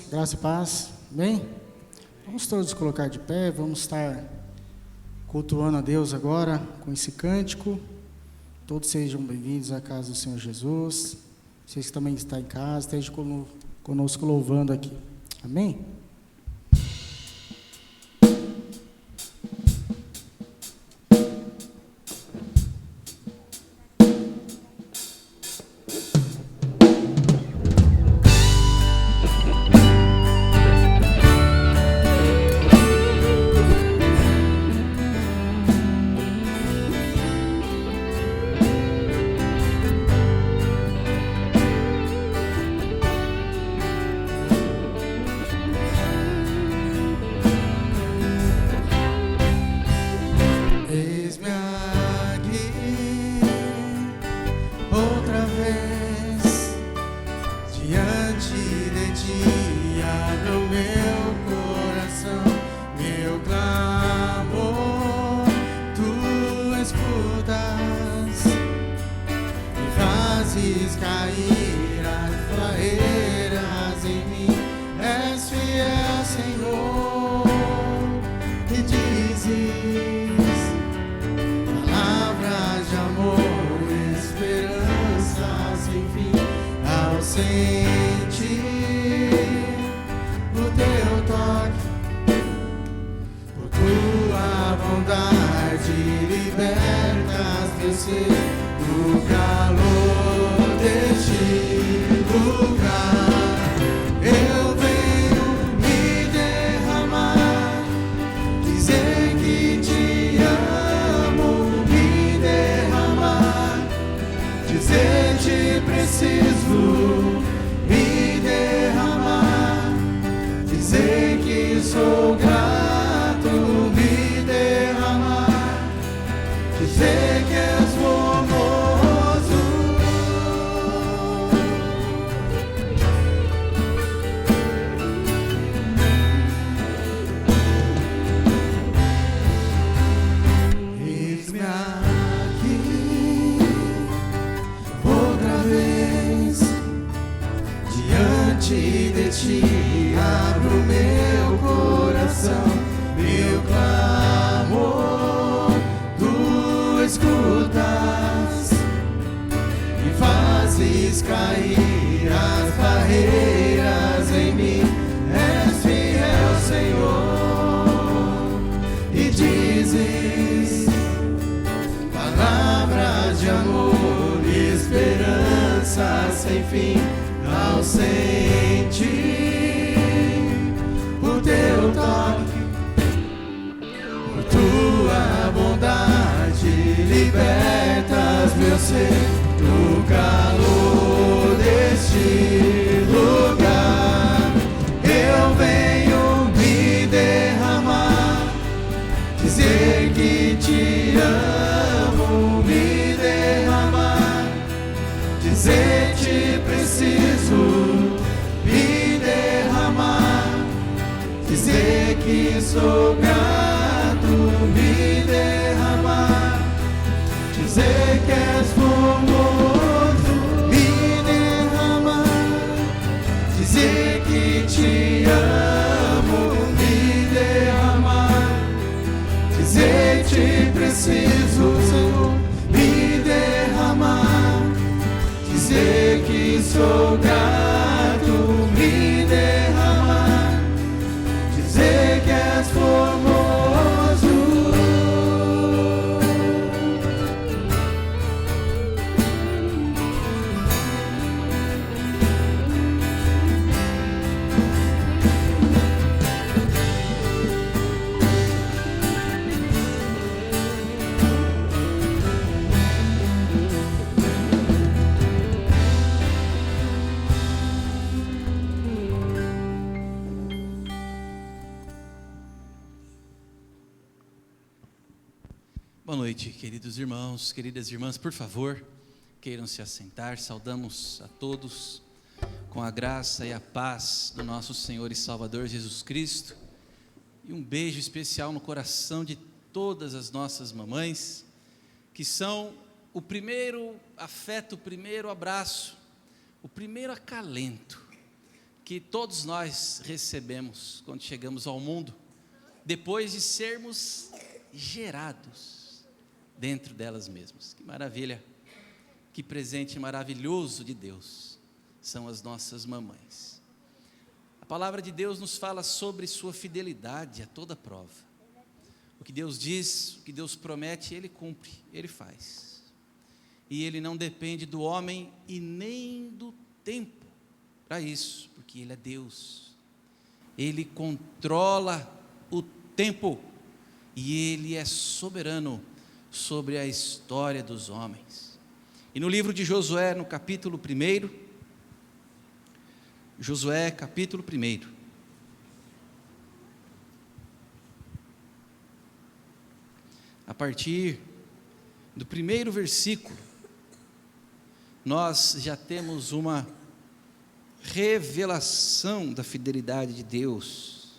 graça e paz, bem? Vamos todos colocar de pé, vamos estar cultuando a Deus agora com esse cântico. Todos sejam bem-vindos à casa do Senhor Jesus. Vocês que também estão em casa, estejam conosco louvando aqui, amém? Boa noite, queridos irmãos, queridas irmãs, por favor, queiram se assentar. Saudamos a todos com a graça e a paz do nosso Senhor e Salvador Jesus Cristo, e um beijo especial no coração de todas as nossas mamães, que são o primeiro afeto, o primeiro abraço, o primeiro acalento que todos nós recebemos quando chegamos ao mundo, depois de sermos gerados dentro delas mesmas. Que maravilha, que presente maravilhoso de Deus são as nossas mamães. A palavra de Deus nos fala sobre sua fidelidade a toda prova. O que Deus diz, o que Deus promete, Ele cumpre, Ele faz. E Ele não depende do homem e nem do tempo para isso, porque Ele é Deus. Ele controla o tempo e Ele é soberano sobre a história dos homens. E no livro de Josué, no capítulo 1, Josué capítulo 1, a partir do primeiro versículo, nós já temos uma revelação da fidelidade de Deus.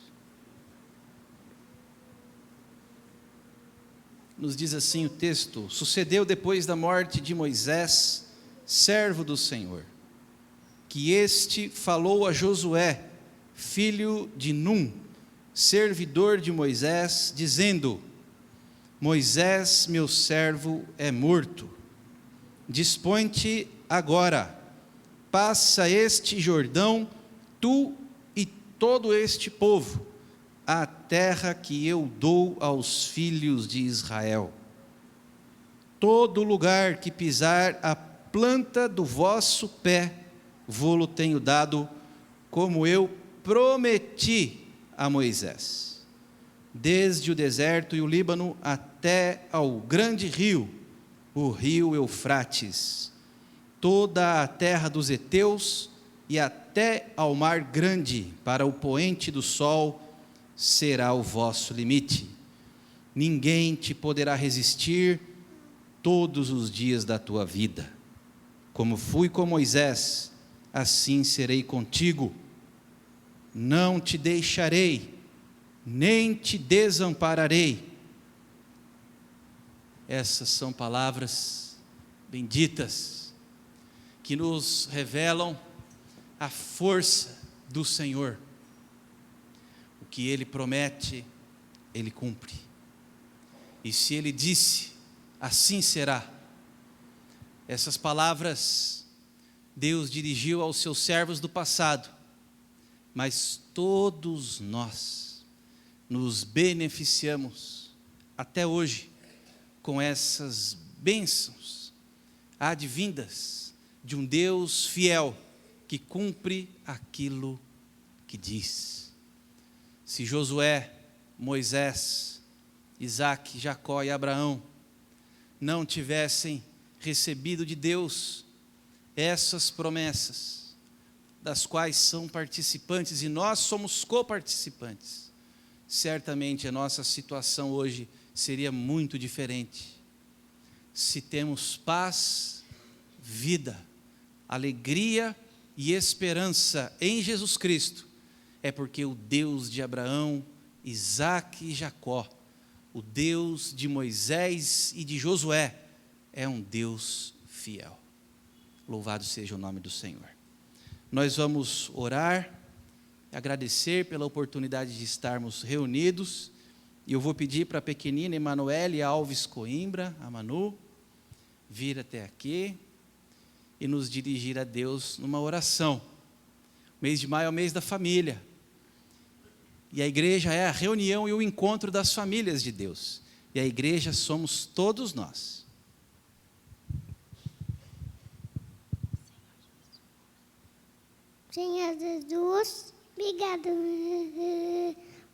Nos diz assim o texto: sucedeu depois da morte de Moisés, servo do Senhor, que este falou a Josué, filho de Num, servidor de Moisés, dizendo: Moisés, meu servo, é morto. Dispõe-te agora, passa este Jordão, tu e todo este povo, a terra que eu dou aos filhos de Israel. Todo lugar que pisar a planta do vosso pé, vô-lo tenho dado, como eu prometi a Moisés. Desde o deserto e o Líbano até ao grande rio, o rio Eufrates, toda a terra dos heteus e até ao mar grande, para o poente do sol, será o vosso limite. Ninguém te poderá resistir todos os dias da tua vida. Como fui com Moisés, assim serei contigo. Não te deixarei, nem te desampararei. Essas são palavras benditas que nos revelam a força do Senhor. O que Ele promete, Ele cumpre. E se Ele disse, assim será. Essas palavras Deus dirigiu aos seus servos do passado, mas todos nós nos beneficiamos até hoje com essas bênçãos advindas de um Deus fiel que cumpre aquilo que diz. Se Josué, Moisés, Isaque, Jacó e Abraão não tivessem recebido de Deus essas promessas, das quais são participantes, e nós somos coparticipantes, certamente a nossa situação hoje seria muito diferente. Se temos paz, vida, alegria e esperança em Jesus Cristo, é porque o Deus de Abraão, Isaque e Jacó, o Deus de Moisés e de Josué, é um Deus fiel. Louvado seja o nome do Senhor. Nós vamos orar, agradecer pela oportunidade de estarmos reunidos, e eu vou pedir para a pequenina Emanuele Alves Coimbra, a Manu, vir até aqui e nos dirigir a Deus numa oração. O mês de maio é o mês da família, e a igreja é a reunião e o encontro das famílias de Deus, e a igreja somos todos nós. Senhor Jesus, obrigado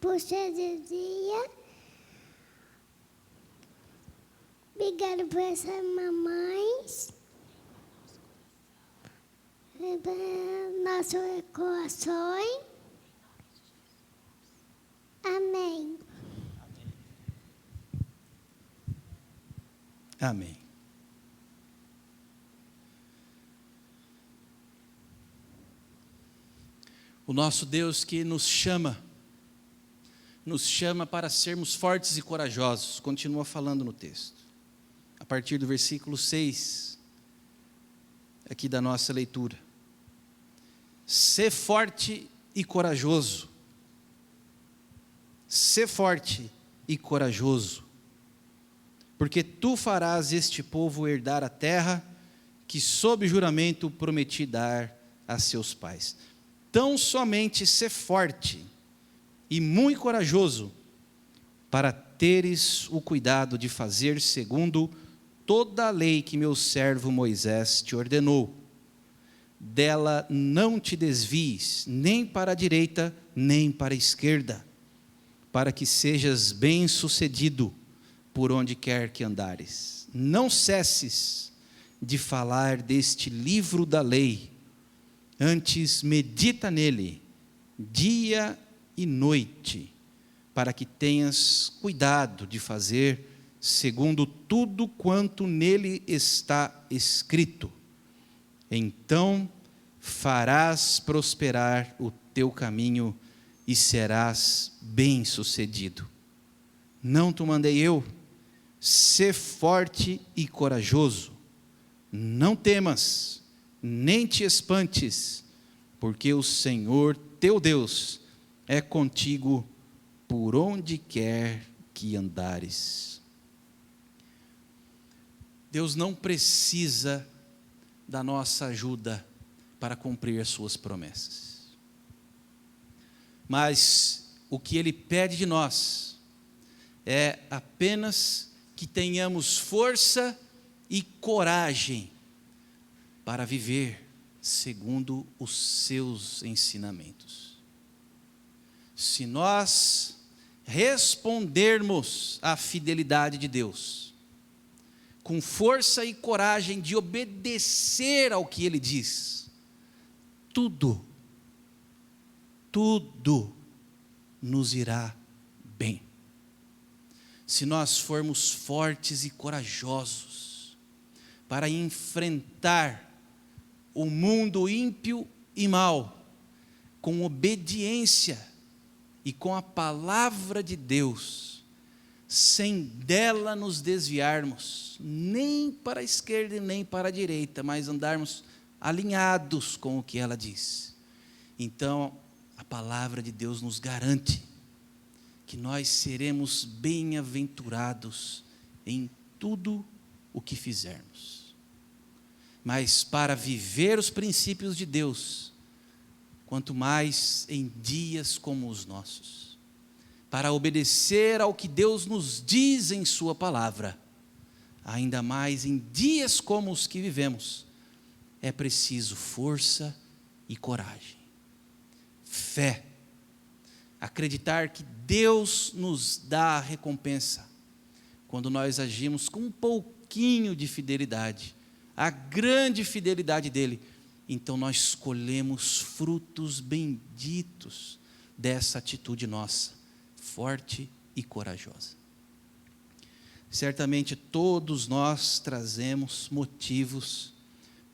por ser dia. Obrigado por essas mamães, nossos corações. Amém. Amém. O nosso Deus que nos chama para sermos fortes e corajosos, continua falando no texto, a partir do versículo 6, aqui da nossa leitura. Sê forte e corajoso. Sê forte e corajoso, porque tu farás este povo herdar a terra que sob juramento prometi dar a seus pais. Tão somente sê forte e muito corajoso, para teres o cuidado de fazer segundo toda a lei que meu servo Moisés te ordenou. Dela não te desvies, nem para a direita, nem para a esquerda, para que sejas bem-sucedido por onde quer que andares. Não cesses de falar deste livro da lei, antes medita nele, dia e noite, para que tenhas cuidado de fazer segundo tudo quanto nele está escrito. Então farás prosperar o teu caminho e serás bem-sucedido. Não te mandei eu? Sê forte e corajoso. Não temas, nem te espantes, porque o Senhor teu Deus é contigo por onde quer que andares. Deus não precisa da nossa ajuda para cumprir as suas promessas. Mas o que Ele pede de nós é apenas que tenhamos força e coragem para viver segundo os seus ensinamentos. Se nós respondermos à fidelidade de Deus, com força e coragem de obedecer ao que Ele diz, tudo nos irá bem. Se nós formos fortes e corajosos para enfrentar o mundo ímpio e mau, com obediência e com a palavra de Deus, sem dela nos desviarmos, nem para a esquerda e nem para a direita, mas andarmos alinhados com o que ela diz. Então, a palavra de Deus nos garante que nós seremos bem-aventurados em tudo o que fizermos. Mas para viver os princípios de Deus, quanto mais em dias como os nossos, para obedecer ao que Deus nos diz em sua palavra, ainda mais em dias como os que vivemos, é preciso força e coragem, fé, acreditar que Deus nos dá a recompensa quando nós agimos com um pouquinho de fidelidade, a grande fidelidade dele. Então nós colhemos frutos benditos dessa atitude nossa, forte e corajosa. Certamente todos nós trazemos motivos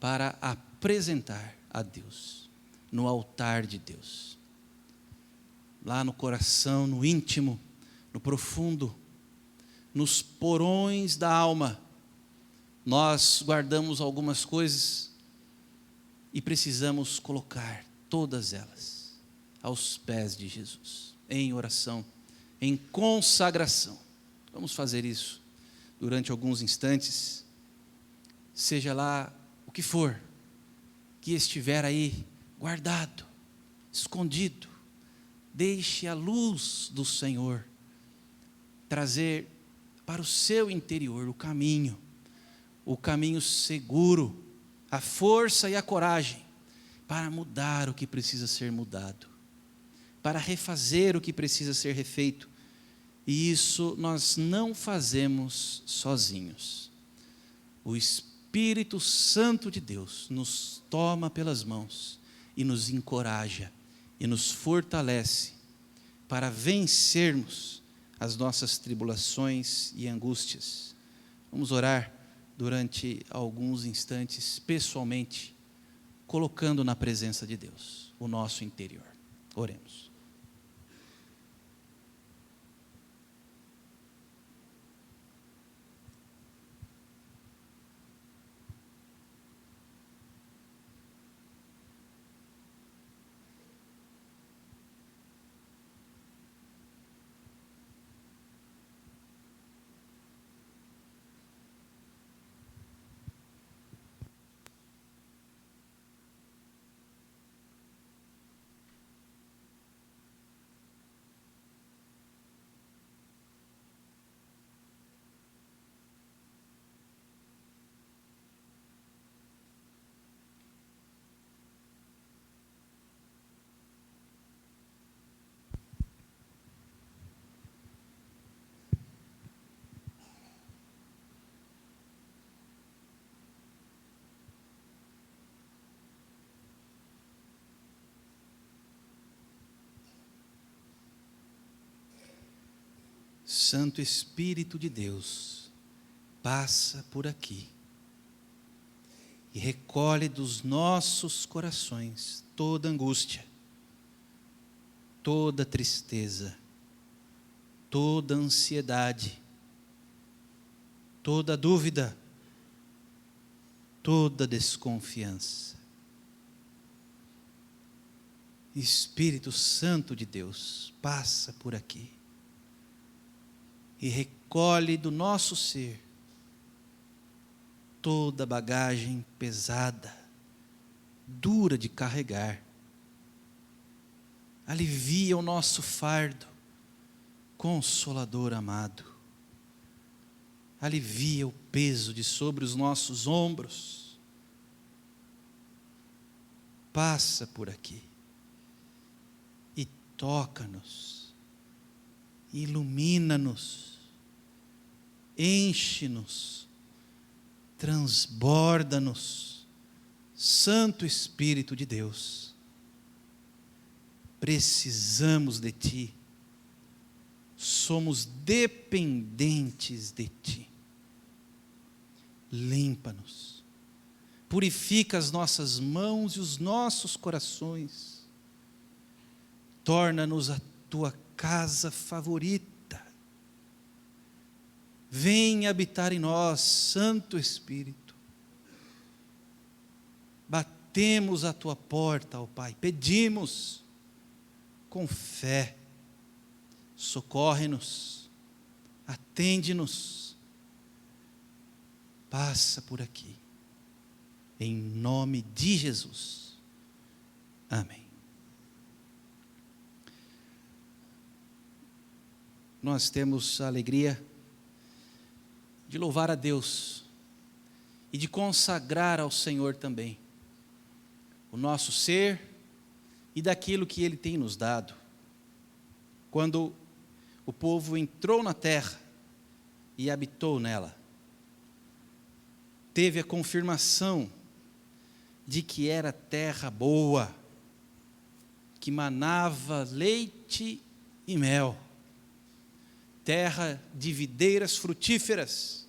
para apresentar a Deus, no altar de Deus. Lá no coração, no íntimo, no profundo, nos porões da alma, nós guardamos algumas coisas e precisamos colocar todas elas aos pés de Jesus, em oração, em consagração. Vamos fazer isso durante alguns instantes, seja lá o que for, que estiver aí guardado, escondido, deixe a luz do Senhor trazer para o seu interior o caminho seguro, a força e a coragem para mudar o que precisa ser mudado, para refazer o que precisa ser refeito. E isso nós não fazemos sozinhos. O Espírito Santo de Deus nos toma pelas mãos e nos encoraja e nos fortalece para vencermos as nossas tribulações e angústias. Vamos orar durante alguns instantes, pessoalmente, colocando na presença de Deus o nosso interior. Oremos. Santo Espírito de Deus, passa por aqui e recolhe dos nossos corações toda angústia, toda tristeza, toda ansiedade, toda dúvida, toda desconfiança. Espírito Santo de Deus, passa por aqui e recolhe do nosso ser toda bagagem pesada, dura de carregar. Alivia o nosso fardo, Consolador amado. Alivia o peso de sobre os nossos ombros. Passa por aqui e toca-nos, ilumina-nos, enche-nos, transborda-nos, Santo Espírito de Deus. Precisamos de Ti, somos dependentes de Ti. Limpa-nos, purifica as nossas mãos e os nossos corações, torna-nos a Tua casa favorita. Vem habitar em nós, Santo Espírito. Batemos a Tua porta, ó Pai, pedimos com fé, socorre-nos, atende-nos, passa por aqui, em nome de Jesus, amém. Nós temos a alegria de louvar a Deus e de consagrar ao Senhor também o nosso ser e daquilo que Ele tem nos dado. Quando o povo entrou na terra e habitou nela, teve a confirmação de que era terra boa, que manava leite e mel, terra de videiras frutíferas,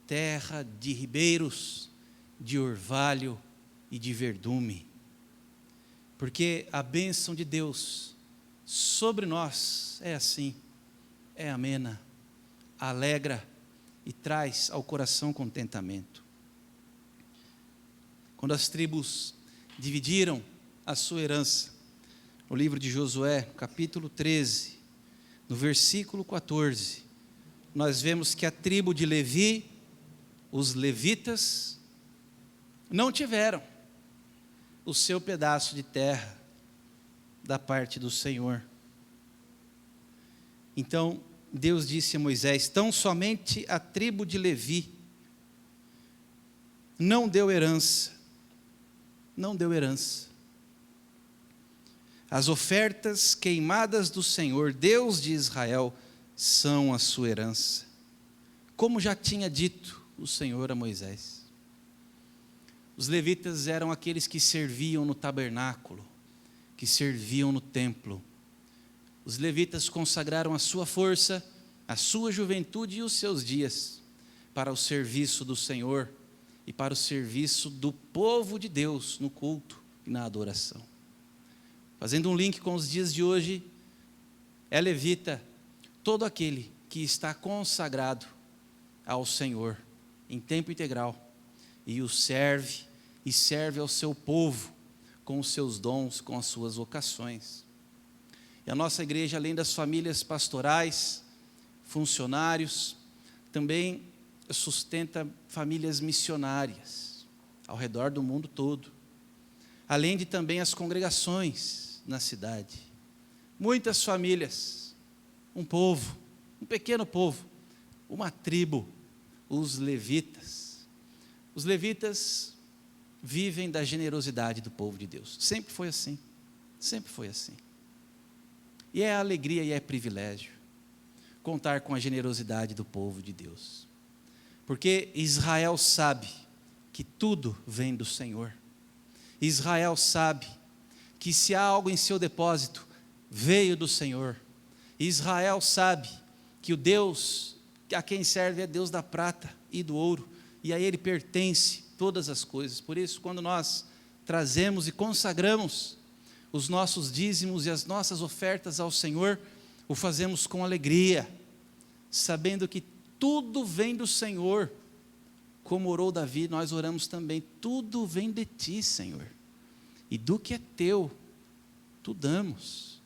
terra de ribeiros, de orvalho e de verdume. Porque a bênção de Deus sobre nós é assim, é amena, alegra e traz ao coração contentamento. Quando as tribos dividiram a sua herança, no livro de Josué, capítulo 13, no versículo 14, nós vemos que a tribo de Levi, os levitas, não tiveram o seu pedaço de terra da parte do Senhor. Então, Deus disse a Moisés: tão somente a tribo de Levi não deu herança. Não deu herança. As ofertas queimadas do Senhor, Deus de Israel, são a sua herança, como já tinha dito o Senhor a Moisés. Os levitas eram aqueles que serviam no tabernáculo, que serviam no templo. Os levitas consagraram a sua força, a sua juventude e os seus dias para o serviço do Senhor e para o serviço do povo de Deus no culto e na adoração. Fazendo um link com os dias de hoje, é levita todo aquele que está consagrado ao Senhor em tempo integral e o serve e serve ao seu povo com os seus dons, com as suas vocações. E a nossa igreja, além das famílias pastorais, funcionários, também sustenta famílias missionárias ao redor do mundo todo, além de também as congregações na cidade. Muitas famílias, um povo, um pequeno povo, uma tribo, os levitas. Os levitas vivem da generosidade do povo de Deus. Sempre foi assim, sempre foi assim. E é alegria e é privilégio contar com a generosidade do povo de Deus. Porque Israel sabe que tudo vem do Senhor. Israel sabe que se há algo em seu depósito, veio do Senhor. Israel sabe que o Deus a quem serve é Deus da prata e do ouro, e a Ele pertence todas as coisas. Por isso, quando nós trazemos e consagramos os nossos dízimos e as nossas ofertas ao Senhor, o fazemos com alegria, sabendo que tudo vem do Senhor. Como orou Davi, nós oramos também: tudo vem de ti, Senhor, e do que é teu, tu damos,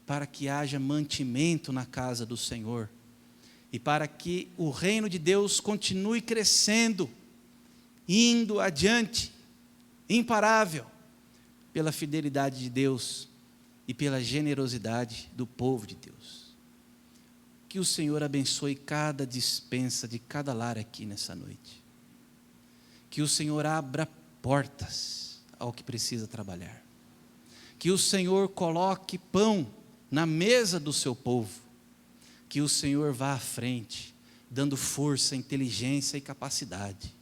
para que haja mantimento na casa do Senhor, e para que o reino de Deus continue crescendo, indo adiante, imparável, pela fidelidade de Deus e pela generosidade do povo de Deus. Que o Senhor abençoe cada despensa de cada lar aqui nessa noite. Que o Senhor abra portas ao que precisa trabalhar. Que o Senhor coloque pão na mesa do seu povo. Que o Senhor vá à frente, dando força, inteligência e capacidade,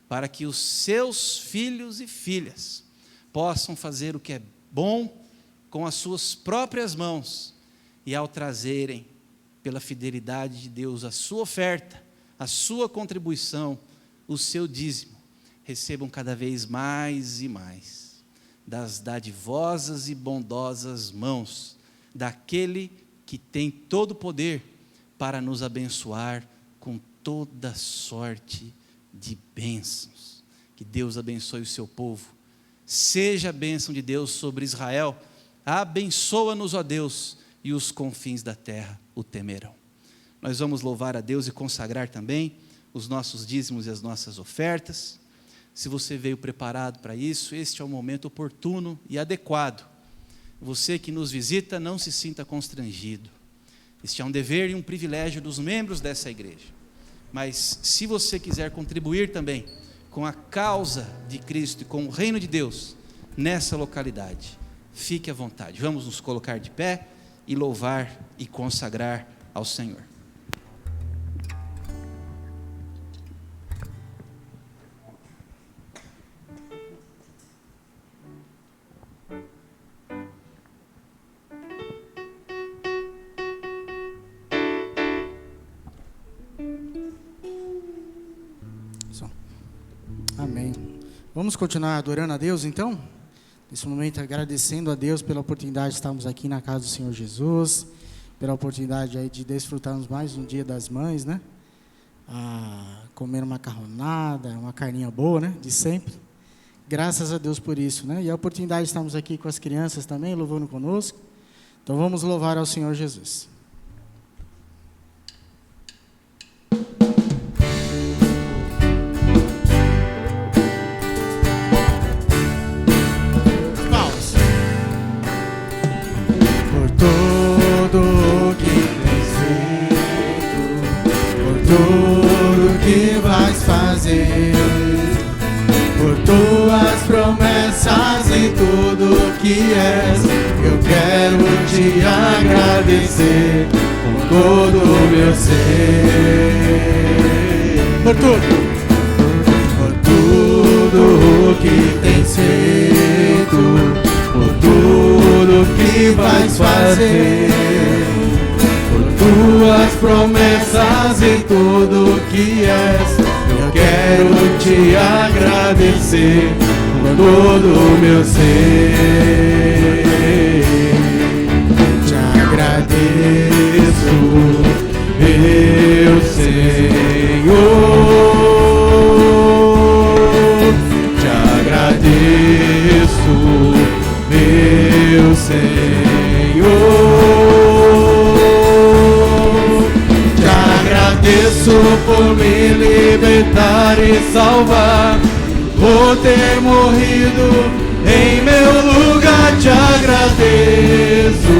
para que os seus filhos e filhas possam fazer o que é bom com as suas próprias mãos, e ao trazerem, pela fidelidade de Deus, a sua oferta, a sua contribuição, o seu dízimo, recebam cada vez mais e mais das dadivosas e bondosas mãos daquele que tem todo o poder para nos abençoar com toda sorte de bênçãos. Que Deus abençoe o seu povo. Seja a bênção de Deus sobre Israel. Abençoa-nos, ó Deus, e os confins da terra o temerão. Nós vamos louvar a Deus e consagrar também os nossos dízimos e as nossas ofertas. Se você veio preparado para isso, este é o momento oportuno e adequado. Você que nos visita, não se sinta constrangido. Este é um dever e um privilégio dos membros dessa igreja. Mas se você quiser contribuir também com a causa de Cristo e com o reino de Deus nessa localidade, fique à vontade. Vamos nos colocar de pé e louvar e consagrar ao Senhor. Amém. Vamos continuar adorando a Deus então? Nesse momento agradecendo a Deus pela oportunidade de estarmos aqui na casa do Senhor Jesus, pela oportunidade aí de desfrutarmos mais um dia das mães, né? Comer uma macarronada, uma carninha boa, né? De sempre. Graças a Deus por isso, né? E a oportunidade de estarmos aqui com as crianças também, louvando conosco. Então vamos louvar ao Senhor Jesus. Tudo que tens feito, por tudo que vais fazer, por tuas promessas e tudo que és, eu quero te agradecer com todo o meu ser. Por tudo que tens feito, por tudo que vais fazer, por tuas promessas e tudo que és, eu quero te agradecer com todo o meu ser. Te agradeço, meu Senhor, te agradeço, meu Senhor, te agradeço por me libertar e salvar, por ter morrido em meu lugar. Te agradeço,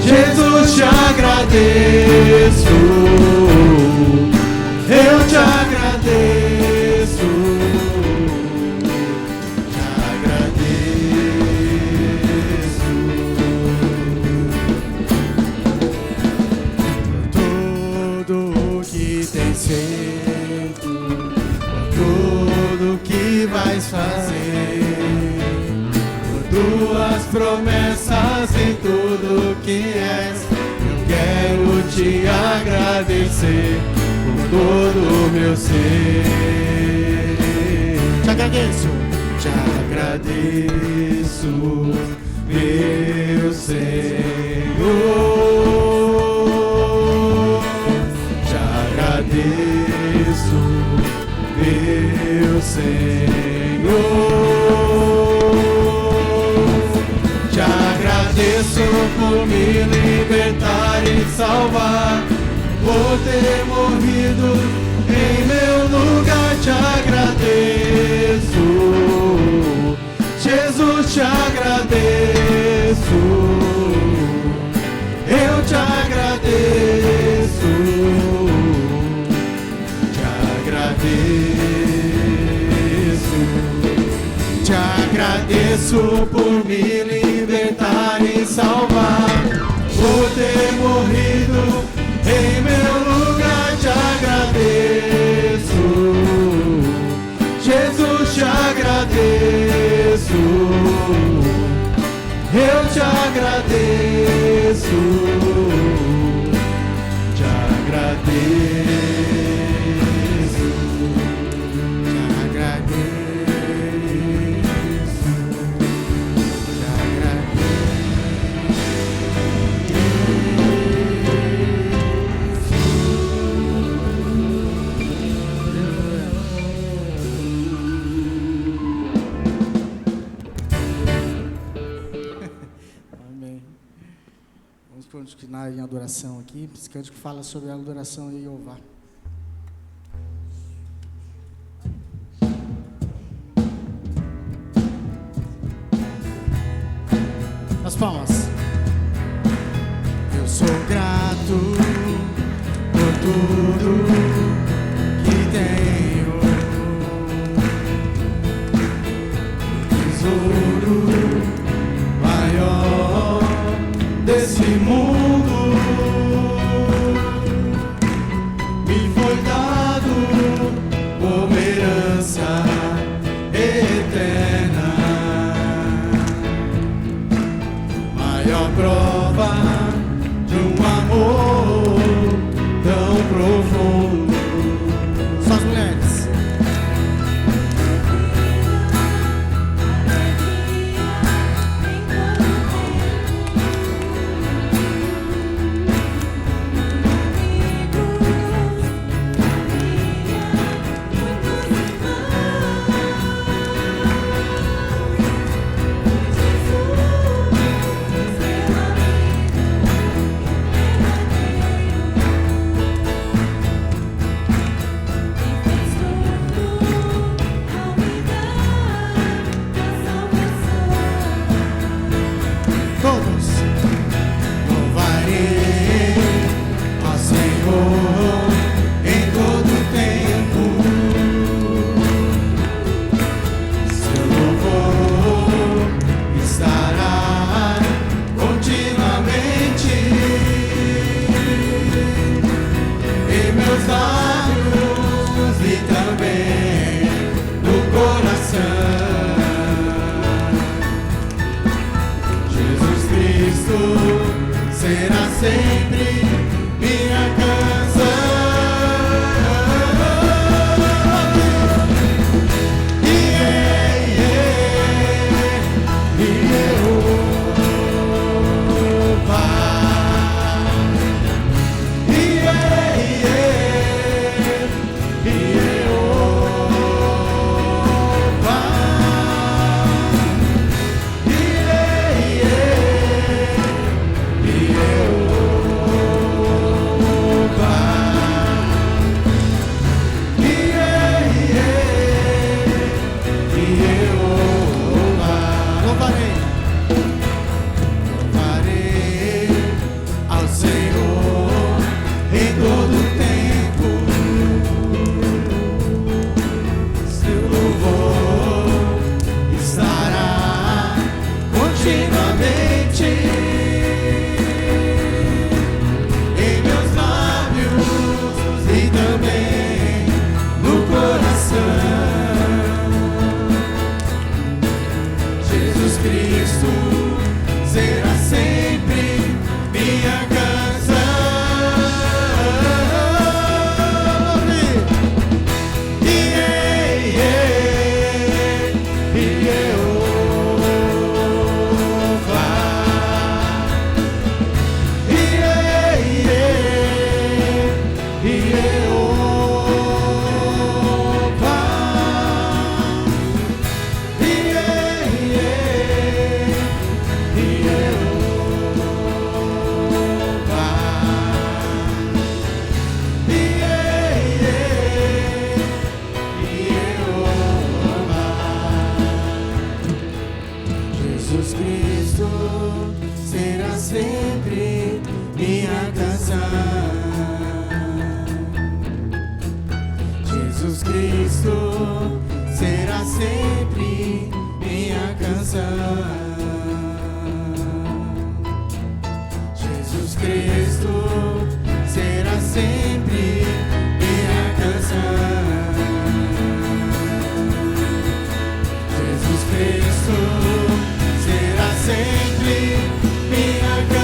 Jesus, te agradeço, eu te agradeço. Vais fazer, por tuas promessas e tudo que és, eu quero agradeço, te agradeço, meu Senhor. Te agradeço, meu Senhor. Te agradeço por me libertar e salvar, por ter morrido em meu lugar. Te agradeço, Jesus, te agradeço, eu te agradeço, te agradeço, te agradeço por me libertar e salvar, por ter morrido em meu lugar. Te agradeço, Jesus, te agradeço, eu te agradeço, te agradeço, te agradeço, te Amém. Vamos continuar em adoração aqui. Esse cântico fala sobre a adoração em Jeová. As palmas. Eu sou grato por tudo que tenho, tesouro maior desse mundo me foi dado como herança eterna, maior prova de um amor tão profundo. Só as mulheres. Todos louvarei ao Senhor em todo tempo. Seu louvor estará continuamente em meus lábios e também no coração. Jesus Cristo será sempre minha canção. Oh sempre minha canção. Jesus Cristo será sempre minha canção. Jesus Cristo será sempre minha canção. Jesus Cristo será sempre minha canção.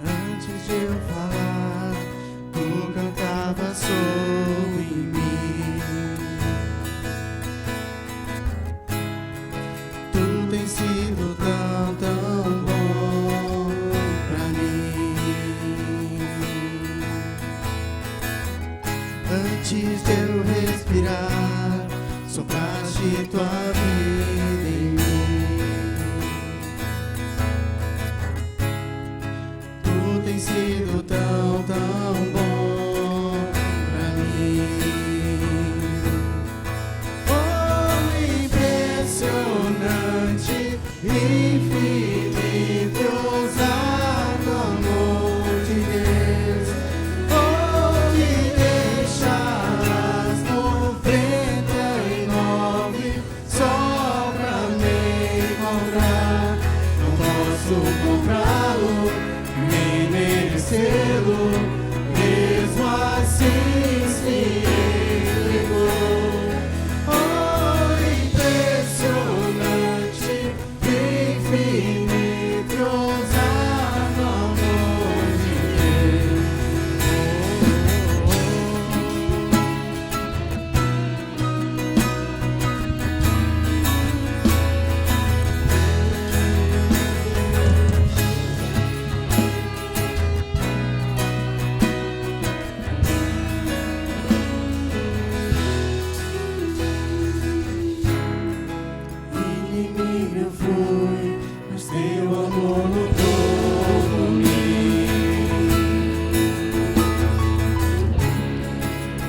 Antes de eu falar, tu cantava sobre mim. Tu tens sido tão, tão bom pra mim. Antes de eu respirar, sopraste tua vida em mim. Tem sido tão, tão bom pra mim. Oh, impressionante, infinito, ousado amor de Deus. Oh, me deixarás 99 só pra me encontrar. Não posso comprá-lo nem merecê-lo, mesmo assim se entregou. Oh, impressionante, infinito, ousado amor de Deus. Inimigo eu fui, mas teu amor lutou por mim.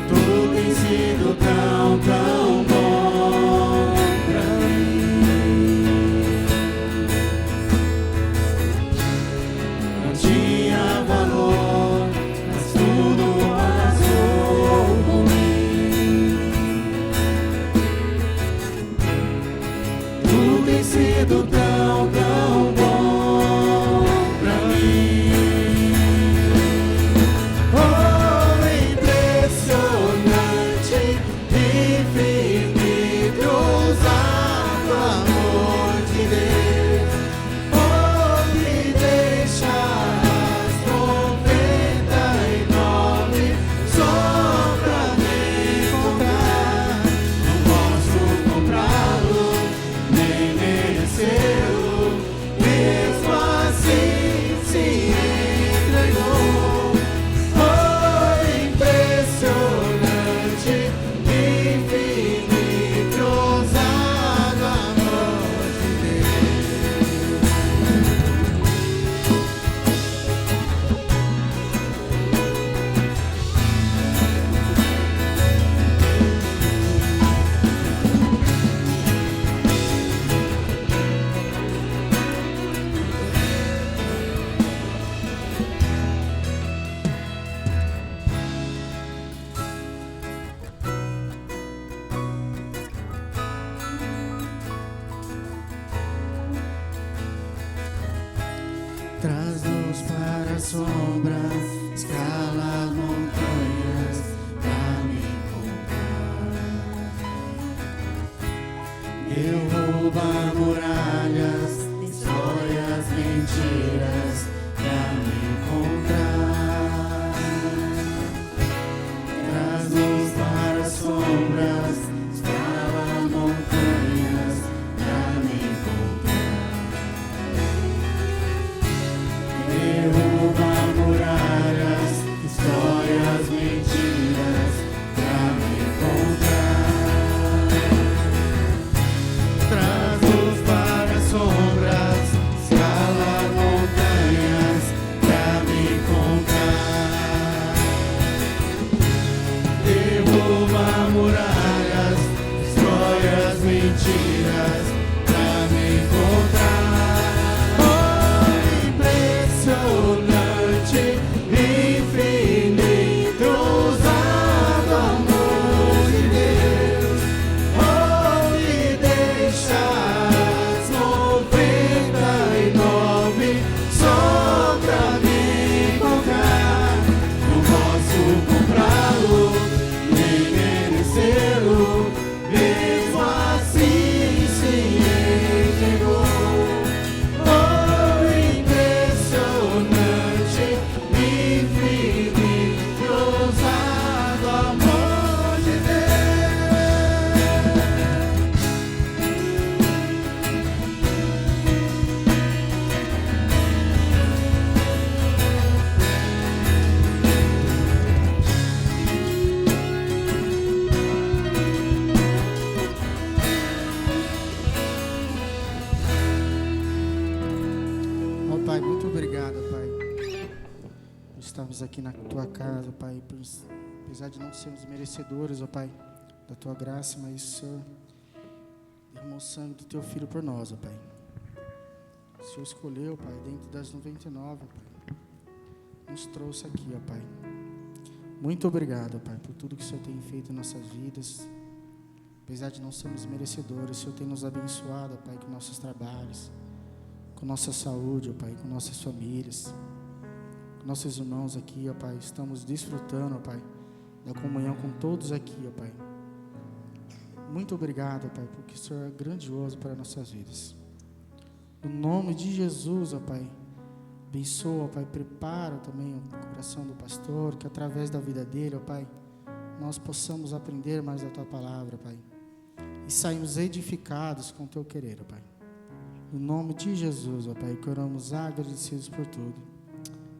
Tu tens sido tão, tão bom pra mim. Não tinha valor, mas tudo arrasou por mim. Tu tens sido tão, tão bom traz luz para as sombras, escala as montanhas pra me encontrar. Derruba muralhas, destrói as mentiras pra me encontrar. Traz luz para as sombras, escala montanhas pra me encontrar. Derruba muralhas, destrói as mentiras pra me encontrar. Traz luz para as sombras, escala montanhas pra me encontrar. Derruba muralhas, destrói as mentiras pra me encontrar. Oh, impressionante, infinito, ousado amor de Deus. Oh, me deixas 99 só pra me encontrar. Não posso comprá-lo, nem merecê-lo, mesmo assim se entregou. Oh, impressionante, infinito, ousado amor de Ó Pai, muito obrigado, Pai. Estamos aqui na Tua casa, Pai, apesar de não sermos merecedores, ó Pai, da Tua graça, mas o Senhor derramou o sangue do Teu Filho por nós, ó Pai. O Senhor escolheu, Pai, dentre das 99, ó Pai, nos trouxe aqui, ó Pai. Muito obrigado, Pai, por tudo que o Senhor tem feito em nossas vidas. Apesar de não sermos merecedores, o Senhor tem nos abençoado, ó Pai, com nossos trabalhos, com nossa saúde, ó Pai, com nossas famílias, com nossos irmãos aqui, ó Pai. Estamos desfrutando, ó Pai, da comunhão com todos aqui, ó Pai. Muito obrigado, ó Pai, porque o Senhor é grandioso para nossas vidas. No nome de Jesus, ó Pai, abençoa, ó Pai, prepara também o coração do pastor, que através da vida dele, ó Pai, nós possamos aprender mais da Tua palavra, Pai, e saímos edificados com o Teu querer, ó Pai. No nome de Jesus, ó Pai, que oramos agradecidos por tudo.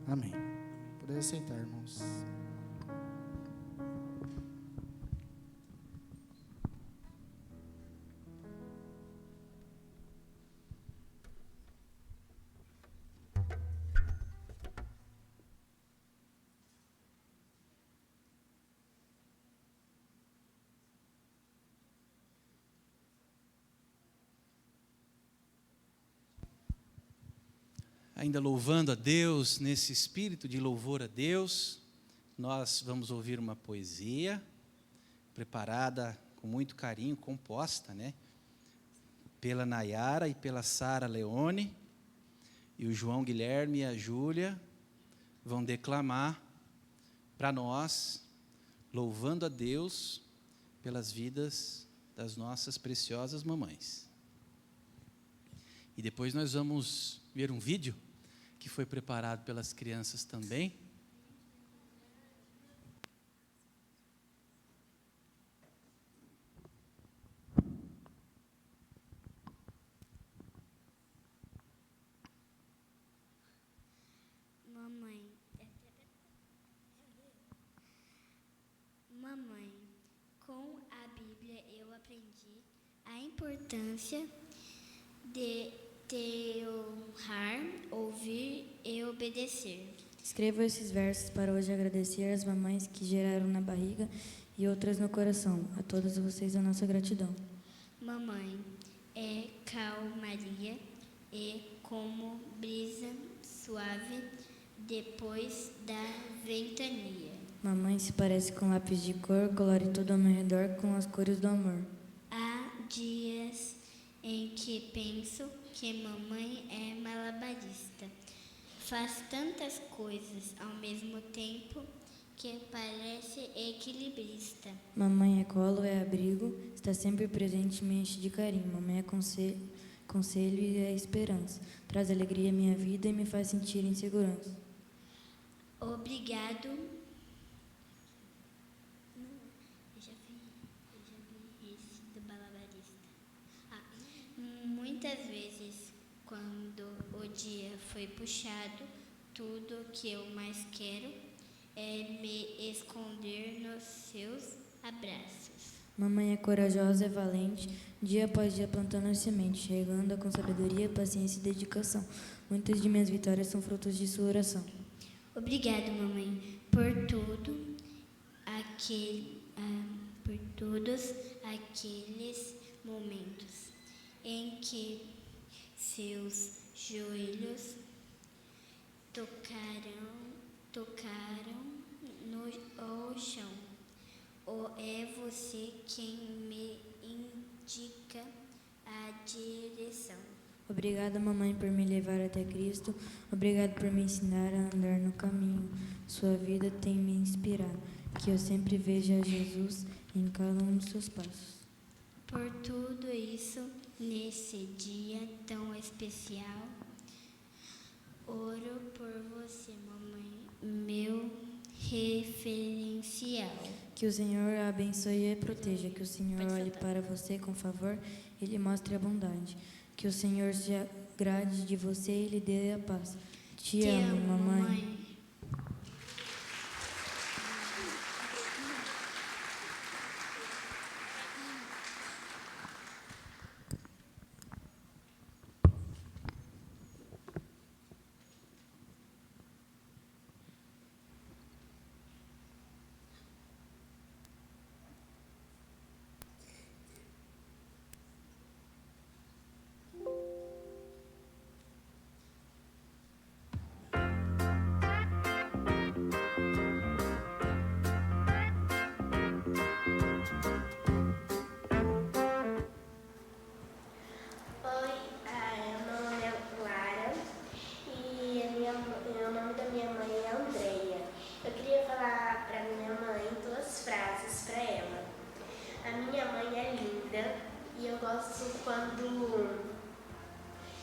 Amém. Poder aceitar, irmãos. Ainda louvando a Deus, nesse espírito de louvor a Deus, nós vamos ouvir uma poesia preparada com muito carinho, composta, né, pela Nayara e pela Sara Leone, e o João Guilherme e a Júlia vão declamar para nós, louvando a Deus pelas vidas das nossas preciosas mamães. E depois nós vamos ver um vídeo que foi preparado pelas crianças também. Mamãe, com a Bíblia eu aprendi a importância de te honrar, ouvir e obedecer. Escrevo esses versos para hoje agradecer às mamães que geraram na barriga e outras no coração. A todas vocês a nossa gratidão. Mamãe é calmaria e como brisa suave depois da ventania. Mamãe se parece com lápis de cor, colore tudo ao meu redor com as cores do amor. Há dias em que penso que mamãe é malabarista faz tantas coisas ao mesmo tempo que parece equilibrista. Mamãe é colo, é abrigo, está sempre presente e me enche de carinho. Mamãe é conselho e é esperança. Traz alegria à minha vida e me faz sentir em segurança. Obrigado. Eu já vi esse do Balabarista. Muitas vezes, quando o dia foi puxado, tudo que eu mais quero é me esconder nos seus abraços. Mamãe é corajosa, é valente, dia após dia plantando as sementes, regando-a com sabedoria, paciência e dedicação. Muitas de minhas vitórias são frutos de sua oração. Obrigado, mamãe, por todos aqueles momentos em que seus joelhos tocaram no chão. Ou é você quem me indica a direção. Obrigada, mamãe, por me levar até Cristo. Obrigado por me ensinar a andar no caminho. Sua vida tem me inspirado. Que eu sempre veja Jesus em cada um dos seus passos. Por tudo isso, nesse dia tão especial, oro por você, mamãe, meu referencial. Que o Senhor a abençoe e a proteja. Que o Senhor olhe para você com favor e lhe mostre a bondade. Que o Senhor se agrade de você e lhe dê a paz. Te amo, mamãe.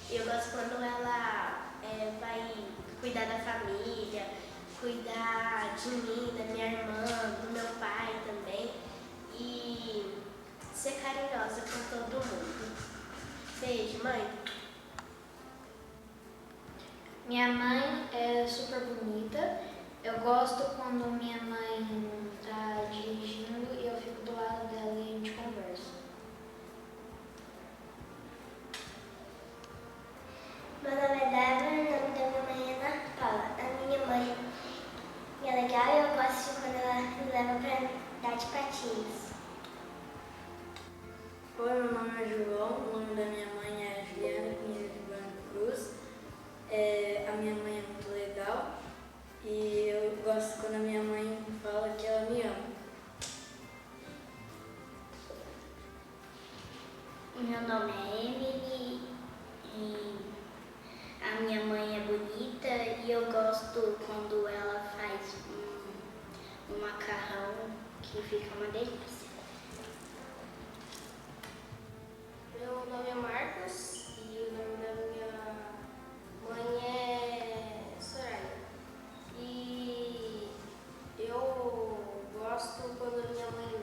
Eu gosto quando ela vai cuidar da família, cuidar de mim, da minha irmã, do meu pai também. E ser carinhosa com todo mundo. Beijo, mãe. Minha mãe é super bonita. Eu gosto quando minha mãe está dirigindo e eu fico do lado dela e a gente conversa. Meu nome é Débora, o nome da minha mãe é Ana Paula. A minha mãe é legal e eu gosto quando ela me leva pra dar de patins. Oi, meu nome é João, o nome da minha mãe é Juliana Pinheiro de Branco Cruz. A minha mãe é muito legal e eu gosto quando a minha mãe fala que ela me ama. Meu nome é Emily e a minha mãe é bonita e eu gosto quando ela faz um macarrão que fica uma delícia. Meu nome é Marcos e o nome da minha mãe é Soraya. E eu gosto quando a minha mãe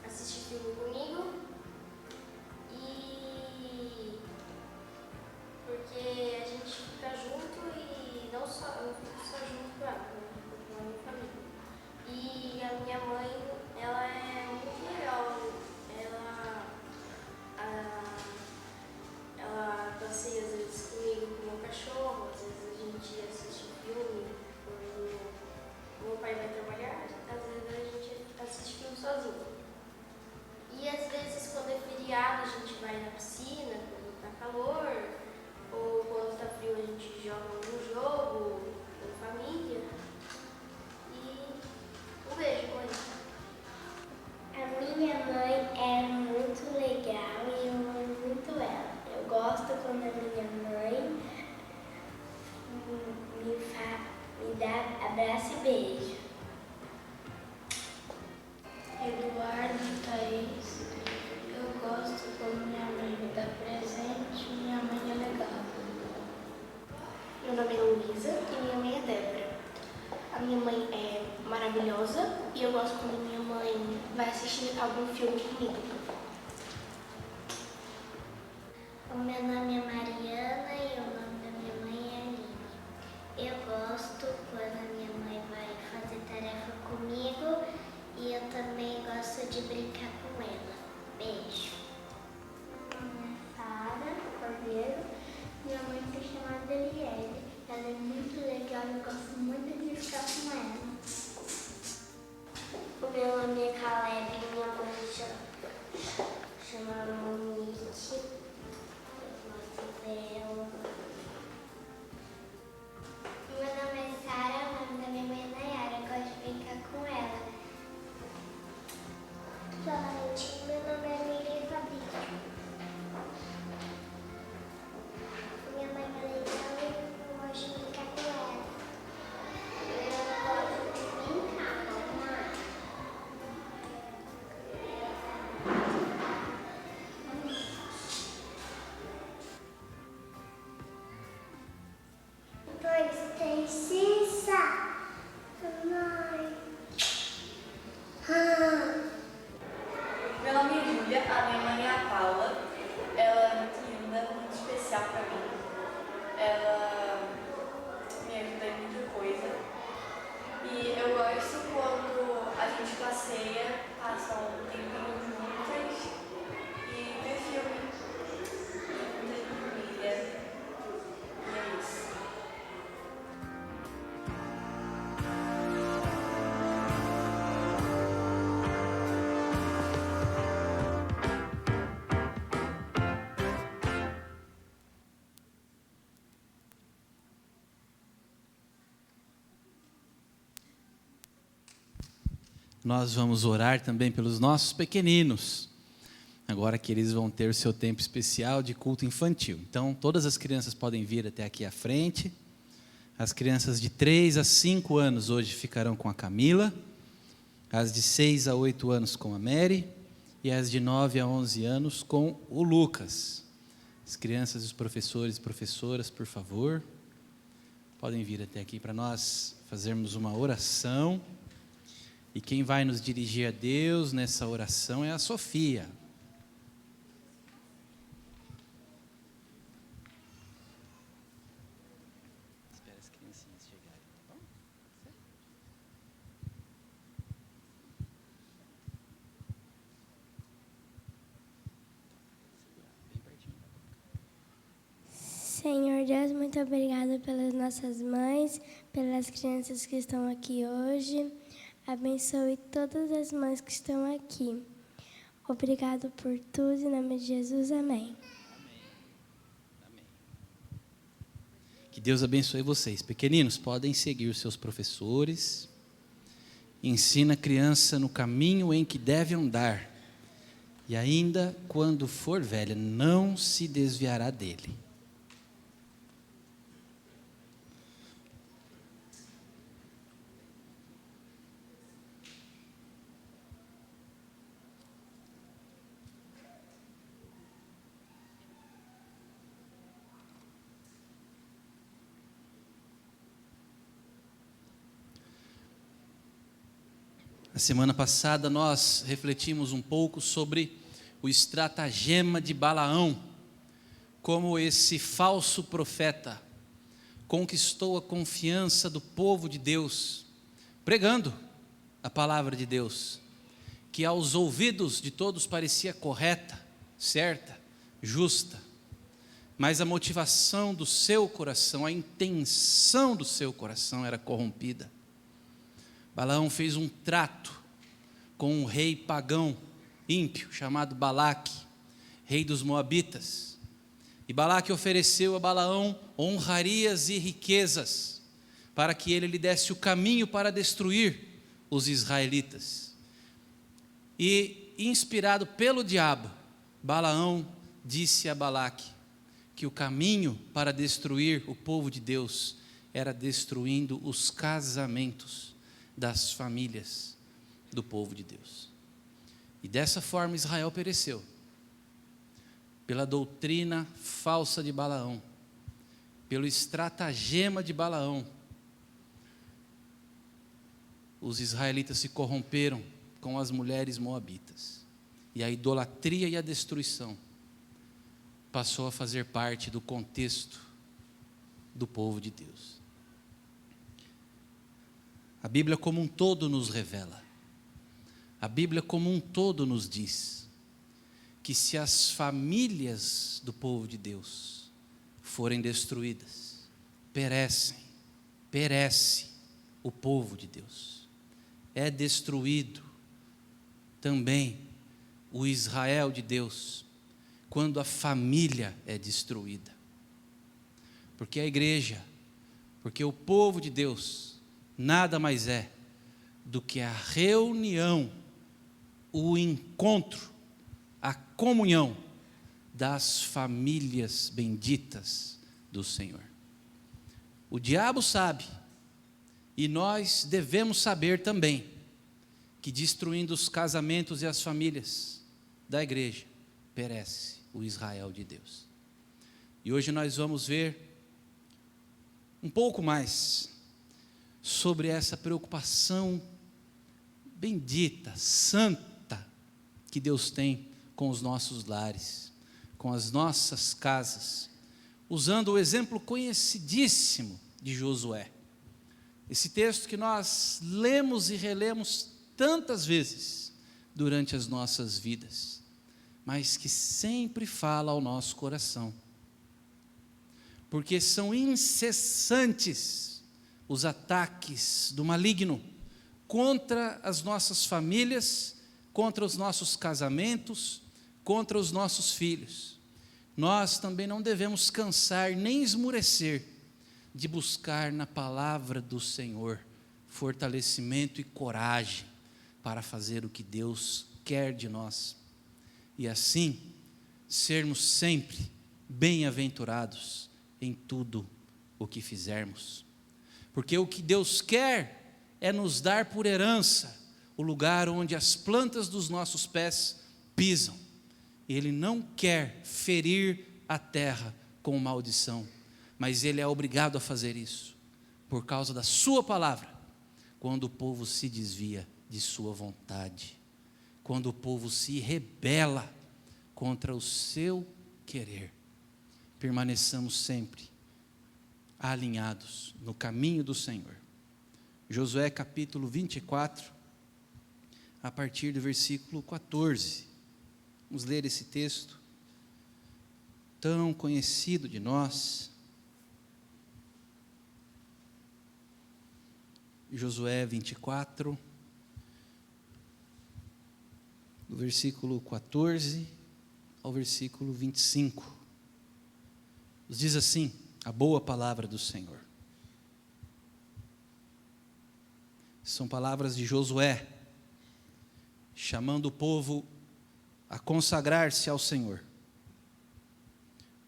assiste filme comigo. E porque a gente fica junto e não só, eu não fico só junto com ela, eu fico com a minha família. E a minha mãe, ela é cuidar, abraço e beijo. Eduardo, Thaís, eu gosto quando minha mãe me dá presente, minha mãe é legal. Meu nome é Luísa e minha mãe é Débora. A minha mãe é maravilhosa e eu gosto quando minha mãe vai assistir algum filme comigo. O meu nome é Mariana e o nome da minha mãe é Aline. Eu gosto quando a minha mãe vai fazer tarefa comigo e eu também gosto de brincar com ela. Beijo. Meu nome é Sara Cordeiro. Minha mãe se chama Adeliele. Ela é muito legal e eu gosto muito de ficar com ela. O meu nome é Caleb e minha mãe chama Monique. Meu nome é Sara, o nome da minha mãe é Nayara. Eu gosto de brincar com ela. Boa noite, meu nome é Miriam Fabrício. Minha mãe é legal e eu gosto de brincar com ela. Eu gosto de brincar com ela. Pois tem cinza. Mãe. Meu nome é Júlia, a minha mãe é a Paula. Ela é muito linda, muito especial pra mim. Ela me ajuda em muita coisa. E eu gosto quando a gente passeia, passa um tempinho juntas e vê filme. Muita família. E é isso. Nós vamos orar também pelos nossos pequeninos, agora que eles vão ter o seu tempo especial de culto infantil. Então, todas as crianças podem vir até aqui à frente. As crianças de 3 a 5 anos hoje ficarão com a Camila, as de 6 a 8 anos com a Mary, e as de 9 a 11 anos com o Lucas. As crianças e os professores e professoras, por favor, podem vir até aqui para nós fazermos uma oração. E quem vai nos dirigir a Deus nessa oração é a Sofia. Espera as criancinhas chegarem, tá bom? Bem pertinho. Senhor Deus, muito obrigada pelas nossas mães, pelas crianças que estão aqui hoje. Abençoe todas as mães que estão aqui. Obrigado por tudo, em nome de Jesus, amém. Amém. Que Deus abençoe vocês. Pequeninos, podem seguir os seus professores. Ensina a criança no caminho em que deve andar. E ainda quando for velha, não se desviará dele. Na semana passada nós refletimos um pouco sobre o estratagema de Balaão, como esse falso profeta conquistou a confiança do povo de Deus, pregando a palavra de Deus, que aos ouvidos de todos parecia correta, certa, justa, mas a motivação do seu coração, a intenção do seu coração era corrompida. Balaão fez um trato com um rei pagão, ímpio, chamado Balaque, rei dos Moabitas. E Balaque ofereceu a Balaão honrarias e riquezas, para que ele lhe desse o caminho para destruir os israelitas. E, inspirado pelo diabo, Balaão disse a Balaque que o caminho para destruir o povo de Deus era destruindo os casamentos das famílias do povo de Deus. E dessa forma Israel pereceu, pela doutrina falsa de Balaão, pelo estratagema de Balaão. Os israelitas se corromperam com as mulheres moabitas, e a idolatria e a destruição passou a fazer parte do contexto do povo de Deus. A Bíblia como um todo nos revela, a Bíblia como um todo nos diz que se as famílias do povo de Deus forem destruídas, perece o povo de Deus. É destruído também o Israel de Deus quando a família é destruída. Porque a igreja, porque o povo de Deus nada mais é do que a reunião, o encontro, a comunhão das famílias benditas do Senhor. O diabo sabe, e nós devemos saber também, que destruindo os casamentos e as famílias da igreja, perece o Israel de Deus. E hoje nós vamos ver um pouco mais sobre essa preocupação bendita, santa, que Deus tem com os nossos lares, com as nossas casas, usando o exemplo conhecidíssimo de Josué. Esse texto que nós lemos e relemos tantas vezes durante as nossas vidas, mas que sempre fala ao nosso coração, porque são incessantes os ataques do maligno contra as nossas famílias, contra os nossos casamentos, contra os nossos filhos. Nós também não devemos cansar nem esmurecer de buscar na palavra do Senhor fortalecimento e coragem para fazer o que Deus quer de nós, e assim sermos sempre bem-aventurados em tudo o que fizermos, porque o que Deus quer é nos dar por herança o lugar onde as plantas dos nossos pés pisam. Ele não quer ferir a terra com maldição, mas Ele é obrigado a fazer isso, por causa da sua palavra, quando o povo se desvia de sua vontade, quando o povo se rebela contra o seu querer. Permaneçamos sempre alinhados no caminho do Senhor. Josué capítulo 24, a partir do versículo 14. Vamos ler esse texto tão conhecido de nós. Josué 24, do versículo 14 ao versículo 25. Nos diz assim a boa palavra do Senhor. São palavras de Josué, chamando o povo a consagrar-se ao Senhor.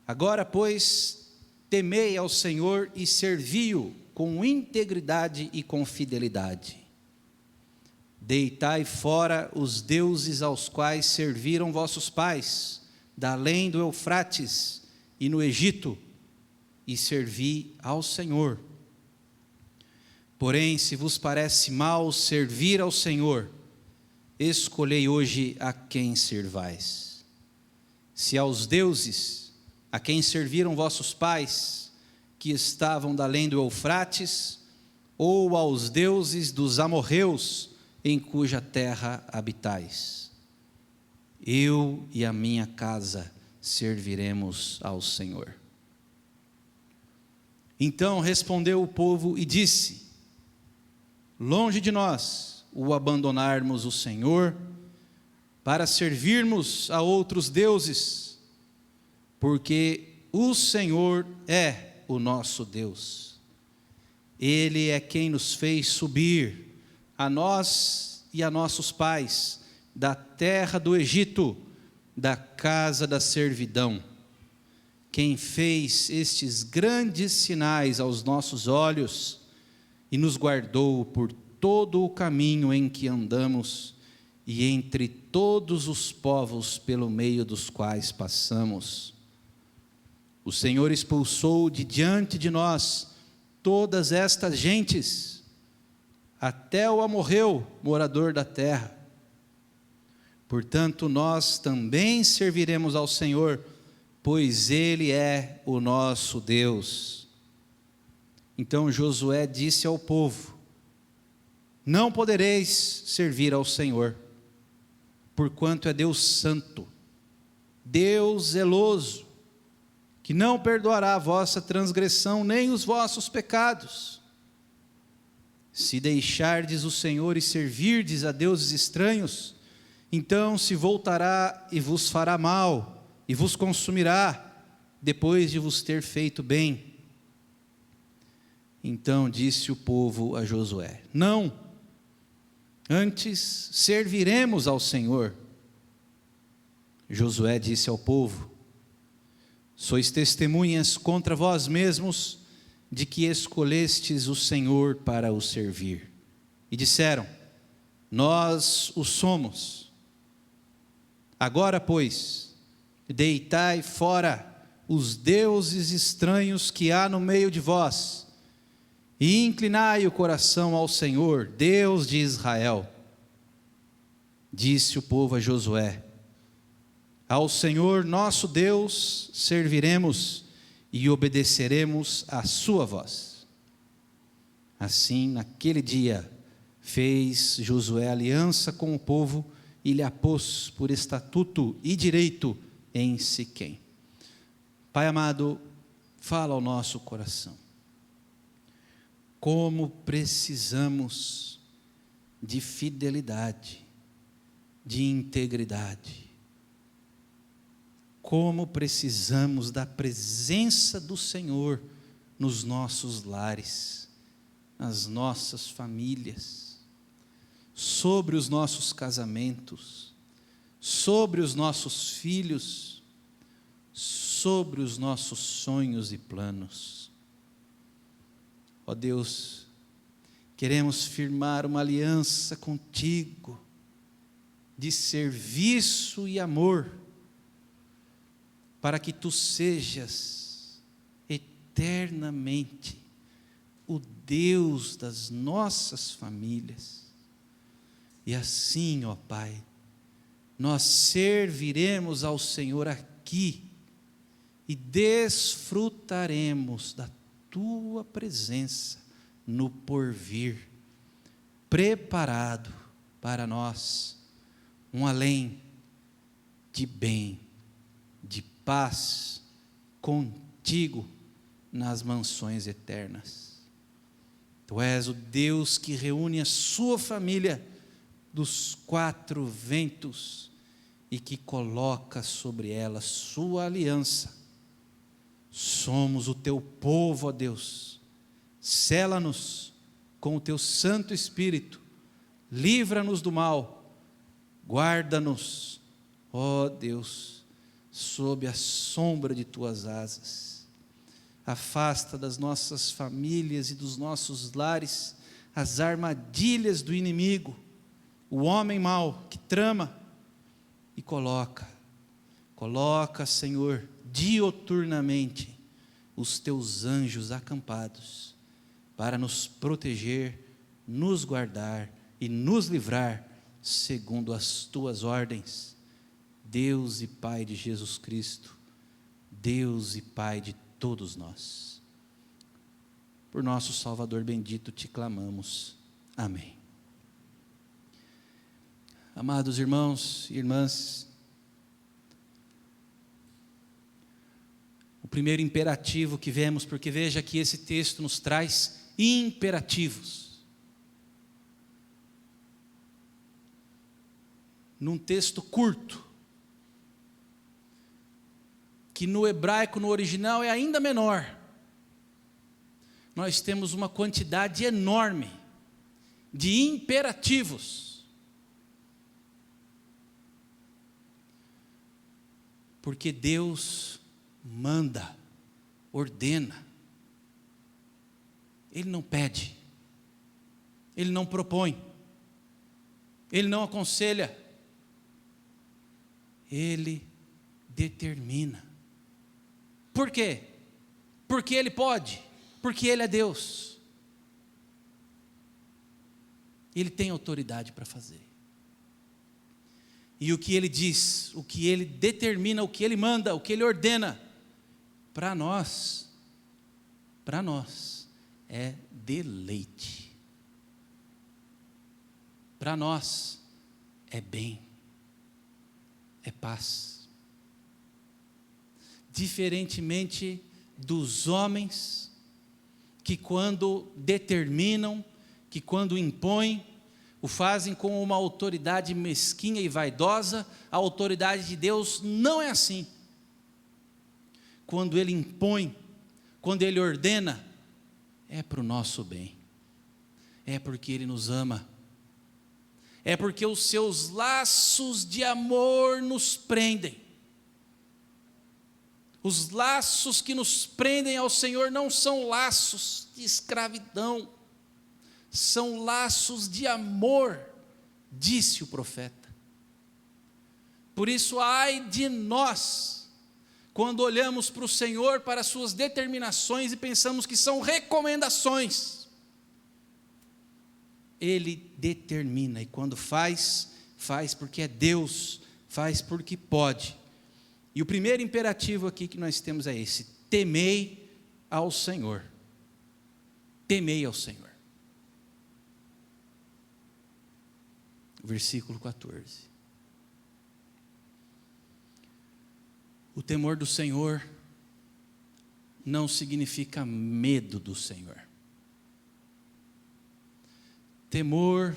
Agora, pois, temei ao Senhor e servi-o com integridade e com fidelidade. Deitai fora os deuses aos quais serviram vossos pais, da além do Eufrates e no Egito, e servi ao Senhor. Porém, se vos parece mal servir ao Senhor, escolhei hoje a quem servais. Se aos deuses a quem serviram vossos pais, que estavam da além do Eufrates, ou aos deuses dos amorreus, em cuja terra habitais. Eu e a minha casa serviremos ao Senhor. Então respondeu o povo e disse: longe de nós o abandonarmos o Senhor, para servirmos a outros deuses, porque o Senhor é o nosso Deus. Ele é quem nos fez subir, a nós e a nossos pais, da terra do Egito, da casa da servidão. quem fez estes grandes sinais aos nossos olhos e nos guardou por todo o caminho em que andamos e entre todos os povos pelo meio dos quais passamos. O Senhor expulsou de diante de nós todas estas gentes, até o amorreu, morador da terra. Portanto, nós também serviremos ao Senhor, pois Ele é o nosso Deus. Então Josué disse ao povo: não podereis servir ao Senhor, porquanto é Deus santo, Deus zeloso, que não perdoará a vossa transgressão nem os vossos pecados. Se deixardes o Senhor e servirdes a deuses estranhos, então se voltará e vos fará mal, e vos consumirá, depois de vos ter feito bem. Então disse o povo a Josué: não, antes serviremos ao Senhor. Josué disse ao povo: sois testemunhas contra vós mesmos de que escolhestes o Senhor para o servir. E disseram: nós o somos. Agora, pois, deitai fora os deuses estranhos que há no meio de vós, e inclinai o coração ao Senhor, Deus de Israel. Disse o povo a Josué: ao Senhor nosso Deus serviremos e obedeceremos à sua voz. Assim, naquele dia, fez Josué aliança com o povo e lhe a pôs por estatuto e direito em Siquém. Pai amado, fala ao nosso coração. Como precisamos de fidelidade, de integridade. Como precisamos da presença do Senhor nos nossos lares, nas nossas famílias, sobre os nossos casamentos, sobre os nossos filhos, sobre os nossos sonhos e planos. Ó Deus, queremos firmar uma aliança contigo, de serviço e amor, para que tu sejas eternamente o Deus das nossas famílias. E assim, ó Pai, nós serviremos ao Senhor aqui e desfrutaremos da tua presença no porvir, preparado para nós um além de bem, de paz contigo nas mansões eternas. Tu és o Deus que reúne a sua família dos quatro ventos e que coloca sobre ela sua aliança. Somos o teu povo, ó Deus. Sela-nos com o teu Santo Espírito, livra-nos do mal, guarda-nos, ó Deus, sob a sombra de tuas asas. Afasta das nossas famílias e dos nossos lares as armadilhas do inimigo, o homem mau que trama e coloca, Senhor, dioturnamente os teus anjos acampados para nos proteger, nos guardar e nos livrar segundo as tuas ordens. Deus e Pai de Jesus Cristo, Deus e Pai de todos nós. Por nosso Salvador bendito te clamamos. Amém. Amados irmãos e irmãs, o primeiro imperativo que vemos, porque veja que esse texto nos traz imperativos. Num texto curto, que no hebraico, no original, é ainda menor, nós temos uma quantidade enorme de imperativos. Porque Deus manda, ordena. Ele não pede, ele não propõe, ele não aconselha, ele determina. Por quê? Porque ele pode, porque ele é Deus. Ele tem autoridade para fazer. E o que ele diz, o que ele determina, o que ele manda, o que ele ordena, para nós é deleite. Para nós é bem, é paz. Diferentemente dos homens que quando determinam, que quando impõem, o fazem com uma autoridade mesquinha e vaidosa. A autoridade de Deus não é assim. Quando Ele impõe, quando Ele ordena, é para o nosso bem, é porque Ele nos ama, é porque os seus laços de amor nos prendem. Os laços que nos prendem ao Senhor não são laços de escravidão, são laços de amor, disse o profeta. Por isso, ai de nós, quando olhamos para o Senhor, para as suas determinações e pensamos que são recomendações. Ele determina, e quando faz porque é Deus, faz porque pode. E o primeiro imperativo aqui que nós temos é esse: temei ao Senhor. Temei ao Senhor. Versículo 14. O temor do Senhor não significa medo do Senhor. Temor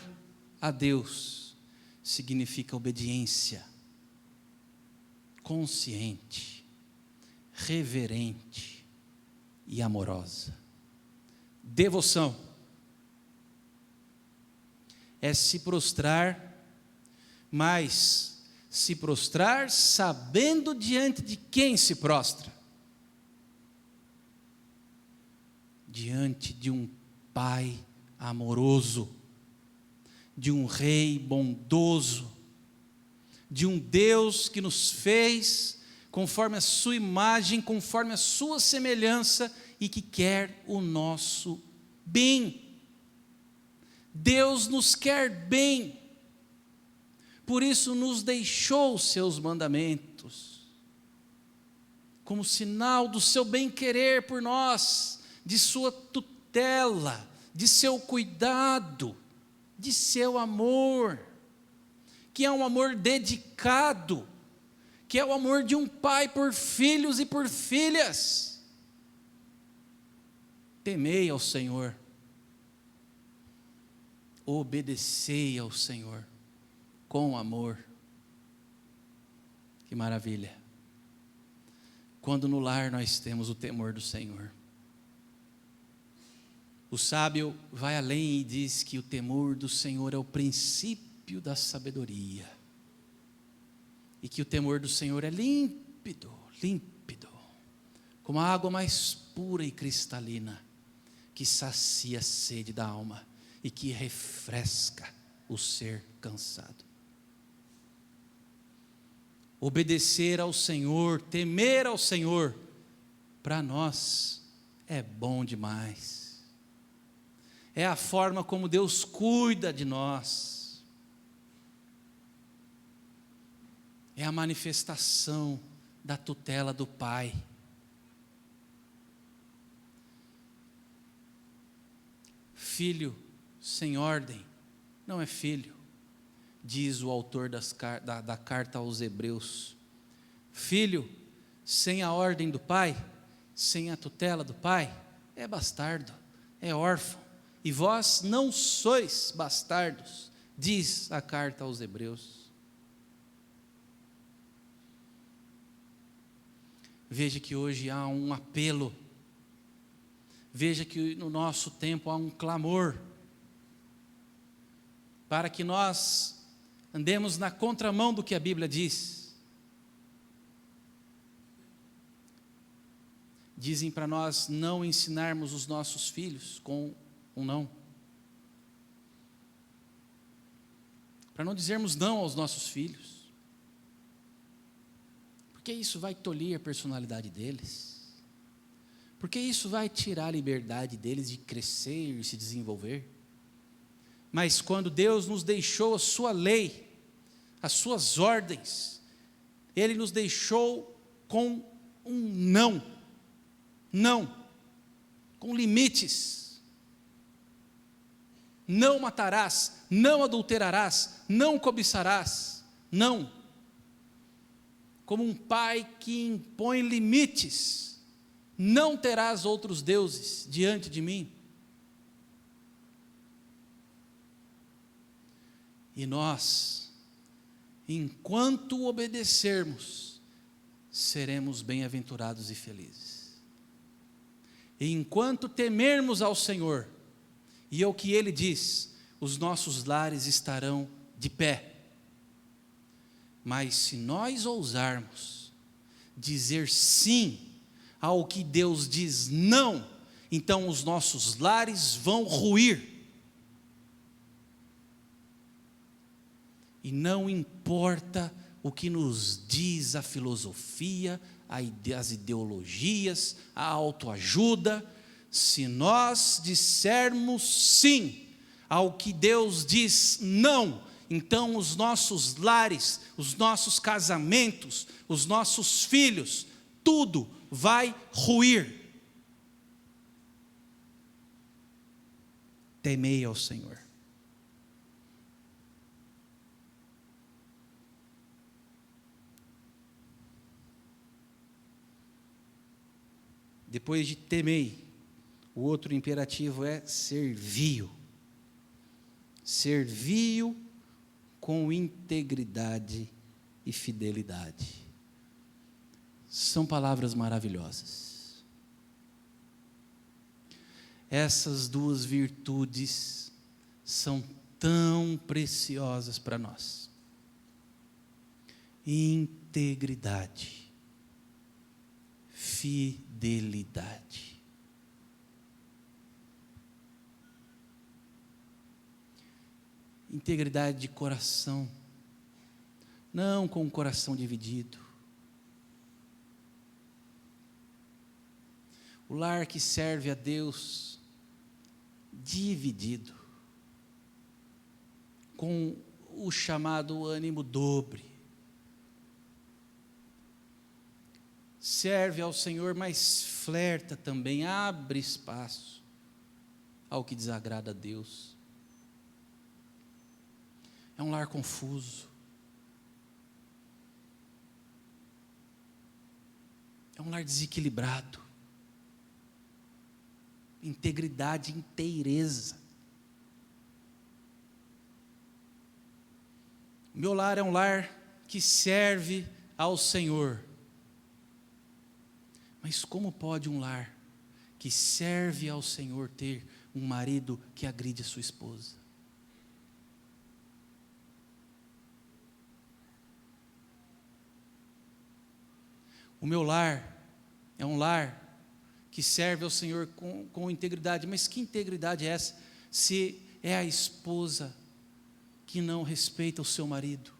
a Deus significa obediência consciente, reverente e amorosa. Devoção é se prostrar, mas se prostrar sabendo diante de quem se prostra. Diante de um Pai amoroso, de um Rei bondoso, de um Deus que nos fez conforme a sua imagem, conforme a sua semelhança e que quer o nosso bem. Deus nos quer bem, por isso nos deixou os seus mandamentos, como sinal do seu bem-querer por nós, de sua tutela, de seu cuidado, de seu amor, que é um amor dedicado, que é o amor de um pai por filhos e por filhas. Temei ao Senhor, obedecei ao Senhor com amor. Que maravilha, quando no lar nós temos o temor do Senhor. O sábio vai além e diz que o temor do Senhor é o princípio da sabedoria, e que o temor do Senhor é límpido, como a água mais pura e cristalina, que sacia a sede da alma e que refresca o ser cansado. Obedecer ao Senhor, temer ao Senhor, para nós é bom demais. É a forma como Deus cuida de nós. É a manifestação da tutela do Pai. Filho sem ordem não é filho, diz o autor da carta aos Hebreus. Filho sem a ordem do Pai, sem a tutela do Pai, é bastardo, é órfão. E vós não sois bastardos, diz a carta aos Hebreus. Veja que hoje há um apelo, veja que no nosso tempo há um clamor, para que nós andemos na contramão do que a Bíblia diz. dizem para nós não ensinarmos os nossos filhos com um não. Para não dizermos não aos nossos filhos. Porque isso vai tolir a personalidade deles. Porque isso vai tirar a liberdade deles de crescer e se desenvolver. Mas quando Deus nos deixou a sua lei, as suas ordens, Ele nos deixou com um não. Não. Com limites. Não matarás, não adulterarás, não cobiçarás. Não. Como um pai que impõe limites. Não terás outros deuses diante de mim. E nós, enquanto obedecermos, seremos bem-aventurados e felizes. E enquanto temermos ao Senhor, e é o que Ele diz, os nossos lares estarão de pé. Mas se nós ousarmos dizer sim ao que Deus diz não, então os nossos lares vão ruir. E não importa o que nos diz a filosofia, as ideologias, a autoajuda, se nós dissermos sim ao que Deus diz não, então os nossos lares, os nossos casamentos, os nossos filhos, tudo vai ruir. Temei ao Senhor. Depois de temei, o outro imperativo é serviu. Serviu com integridade e fidelidade. São palavras maravilhosas. Essas duas virtudes são tão preciosas para nós. Integridade, fidelidade. Integridade de coração, não com o coração dividido. O lar que serve a Deus dividido, com o chamado ânimo dobre. Serve ao Senhor, mas flerta também, abre espaço ao que desagrada a Deus. É um lar confuso. É um lar desequilibrado. Integridade, inteireza. O meu lar é um lar que serve ao Senhor. Mas como pode um lar que serve ao Senhor ter um marido que agride a sua esposa? O meu lar é um lar que serve ao Senhor com integridade. Mas que integridade é essa? Se é a esposa que não respeita o seu marido.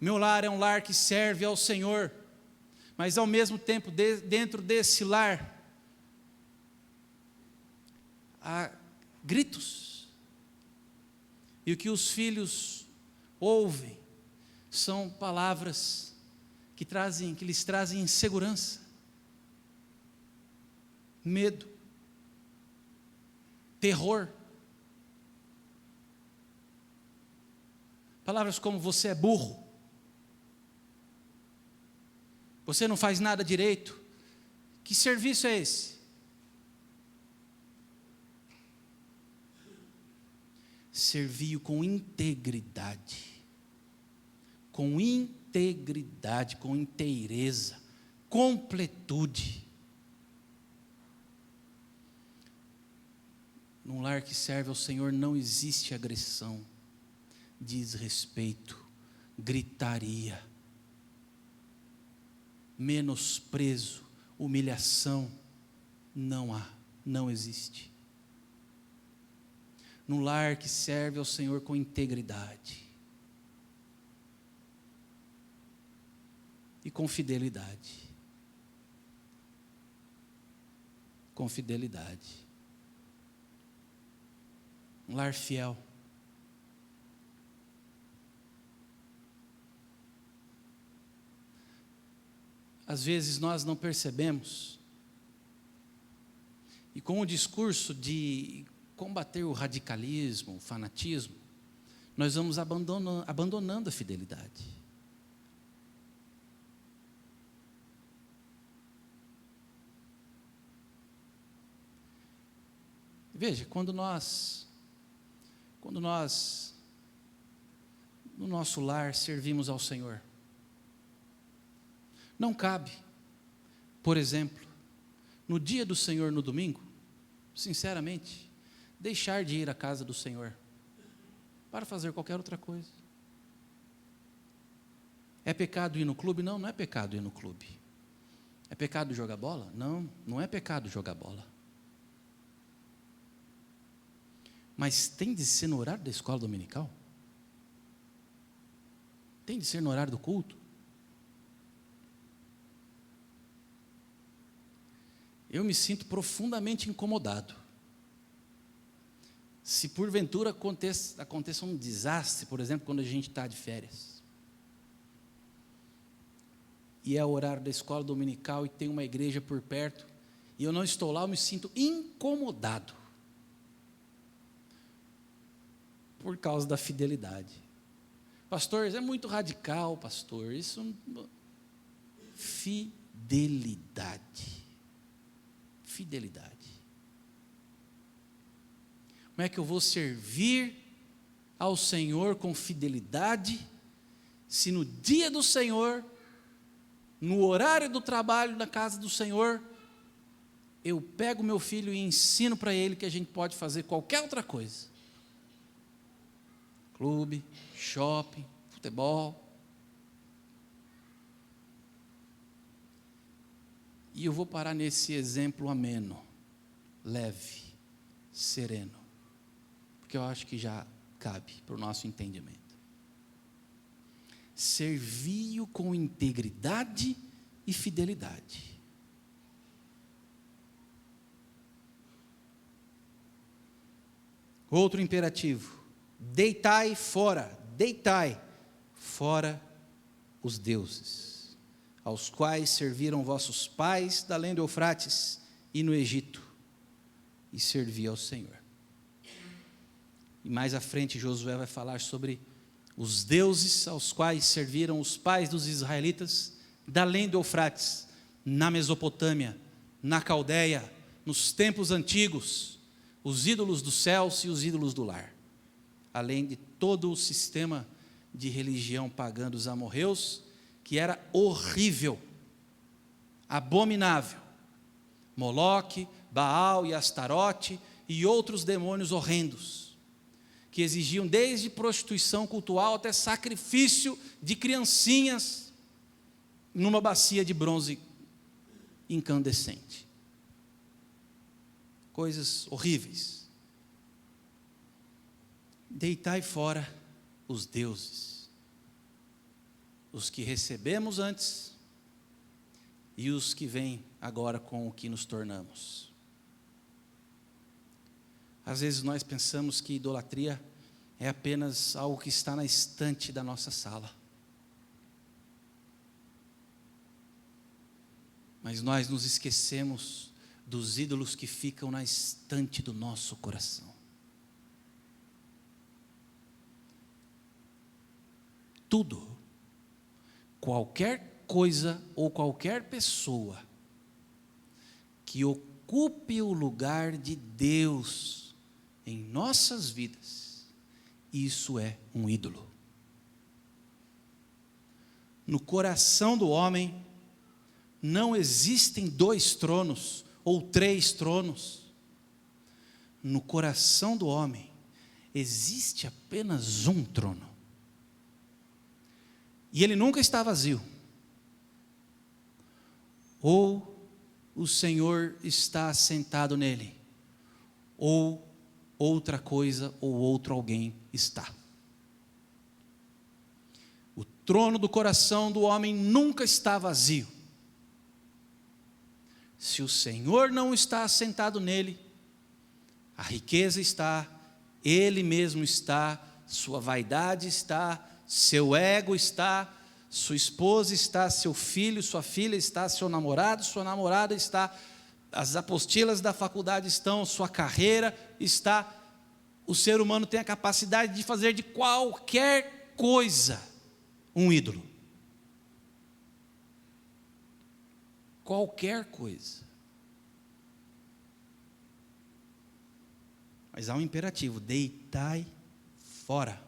Meu lar é um lar que serve ao Senhor, mas ao mesmo tempo, dentro desse lar, há gritos. E o que os filhos ouvem são palavras que lhes trazem insegurança, medo, terror. Palavras como você é burro, você não faz nada direito. Que serviço é esse? Serviu com integridade, com inteireza, completude. Num lar que serve ao Senhor não existe agressão, desrespeito, gritaria, menosprezo, humilhação. Não há, não existe. Num lar que serve ao Senhor com integridade e com fidelidade. Com fidelidade. Um lar fiel. Às vezes nós não percebemos, e com o discurso de combater o radicalismo, o fanatismo, nós vamos abandonando a fidelidade. Veja, quando nós no nosso lar servimos ao Senhor, não cabe, por exemplo, no dia do Senhor, no domingo, sinceramente, deixar de ir à casa do Senhor para fazer qualquer outra coisa. É pecado ir no clube? Não, não é pecado ir no clube. É pecado jogar bola? Não, não é pecado jogar bola. Mas tem de ser no horário da escola dominical? Tem de ser no horário do culto? Eu me sinto profundamente incomodado. Se porventura aconteça um desastre, por exemplo, quando a gente está de férias, e é o horário da escola dominical e tem uma igreja por perto, e eu não estou lá, eu me sinto incomodado. Por causa da fidelidade. Pastor, isso é muito radical, pastor. Isso. Fidelidade. Fidelidade. Como é que eu vou servir ao Senhor com fidelidade, se no dia do Senhor, no horário do trabalho na casa do Senhor, eu pego meu filho e ensino para ele que a gente pode fazer qualquer outra coisa? Clube, shopping, futebol. E eu vou parar nesse exemplo ameno, leve, sereno, porque eu acho que já cabe para o nosso entendimento. Serviu com integridade e fidelidade. Outro imperativo: deitai fora os deuses, aos quais serviram vossos pais da além do Eufrates e no Egito, e servi ao Senhor. E mais à frente Josué vai falar sobre os deuses aos quais serviram os pais dos israelitas da além do Eufrates, na Mesopotâmia, na Caldeia, nos tempos antigos, os ídolos dos céus e os ídolos do lar, além de todo o sistema de religião pagã dos amorreus, que era horrível, abominável. Moloque, Baal e Astarote e outros demônios horrendos, que exigiam desde prostituição cultual até sacrifício de criancinhas numa bacia de bronze incandescente. Coisas horríveis. Deitai fora os deuses, os que recebemos antes e os que vêm agora com o que nos tornamos. Às vezes nós pensamos que idolatria é apenas algo que está na estante da nossa sala. Mas nós nos esquecemos dos ídolos que ficam na estante do nosso coração. Tudo, qualquer coisa ou qualquer pessoa que ocupe o lugar de Deus em nossas vidas, isso é um ídolo. No coração do homem não existem 2 tronos ou 3 tronos. No coração do homem existe apenas um trono. E ele nunca está vazio. Ou o Senhor está sentado nele, ou outra coisa ou outro alguém está. O trono do coração do homem nunca está vazio. Se o Senhor não está assentado nele, a riqueza está, ele mesmo está, sua vaidade está, seu ego está, sua esposa está, seu filho, sua filha está, seu namorado, sua namorada está, as apostilas da faculdade estão, sua carreira está. O ser humano tem a capacidade de fazer de qualquer coisa um ídolo. Qualquer coisa. Mas há um imperativo: deitai fora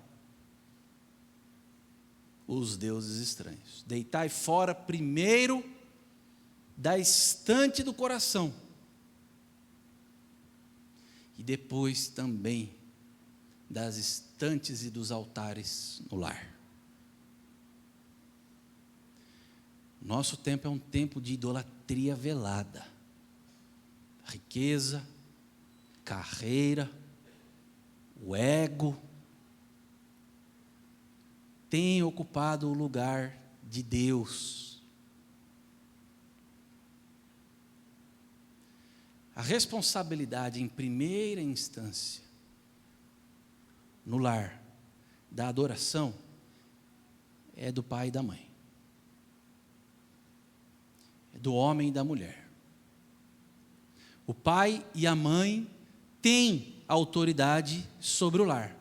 os deuses estranhos. Deitai fora primeiro da estante do coração, e depois também das estantes e dos altares no lar. Nosso tempo é um tempo de idolatria velada. Riqueza, carreira, o ego tem ocupado o lugar de Deus. A responsabilidade em primeira instância no lar da adoração é do pai e da mãe, é do homem e da mulher. O pai e a mãe têm autoridade sobre o lar.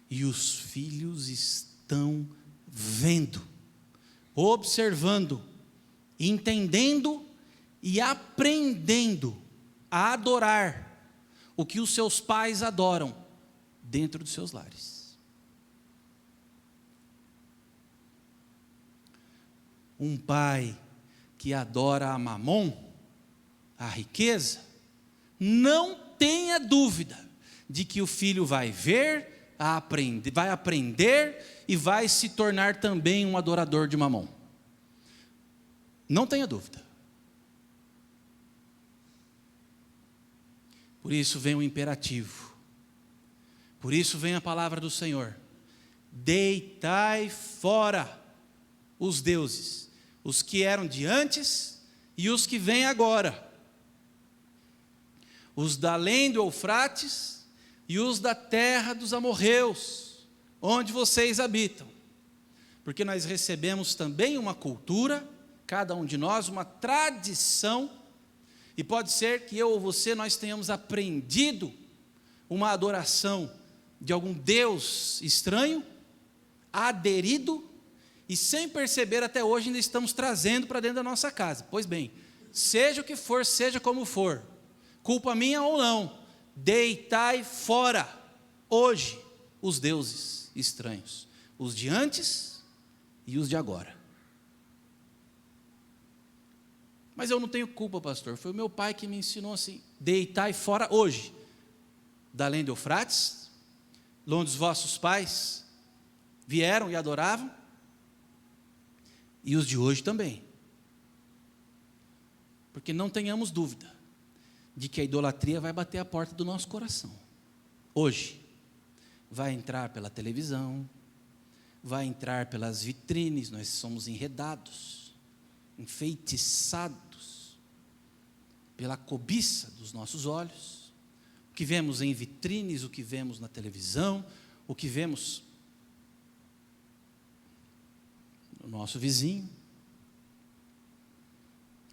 E os filhos estão vendo, observando, entendendo e aprendendo a adorar o que os seus pais adoram dentro dos seus lares. Um pai que adora a mamon, a riqueza, não tenha dúvida de que o filho vai vai aprender e vai se tornar também um adorador de mamon. Não tenha dúvida. Por isso vem o imperativo. Por isso vem a palavra do Senhor: deitai fora os deuses, os que eram de antes e os que vêm agora, os da além do Eufrates e os da terra dos amorreus, onde vocês habitam. Porque nós recebemos também uma cultura, cada um de nós, uma tradição, e pode ser que eu ou você, nós tenhamos aprendido uma adoração de algum Deus estranho, aderido, e sem perceber até hoje ainda estamos trazendo para dentro da nossa casa. Pois bem, seja o que for, seja como for, culpa minha ou não, deitai fora hoje os deuses estranhos, os de antes e os de agora. Mas eu não tenho culpa, pastor, foi o meu pai que me ensinou assim: deitai fora hoje, da além do Eufrates, onde os vossos pais vieram e adoravam, e os de hoje também. Porque não tenhamos dúvida de que a idolatria vai bater a porta do nosso coração. Hoje, vai entrar pela televisão, vai entrar pelas vitrines, nós somos enredados, enfeitiçados pela cobiça dos nossos olhos. O que vemos em vitrines, o que vemos na televisão, o que vemos no nosso vizinho.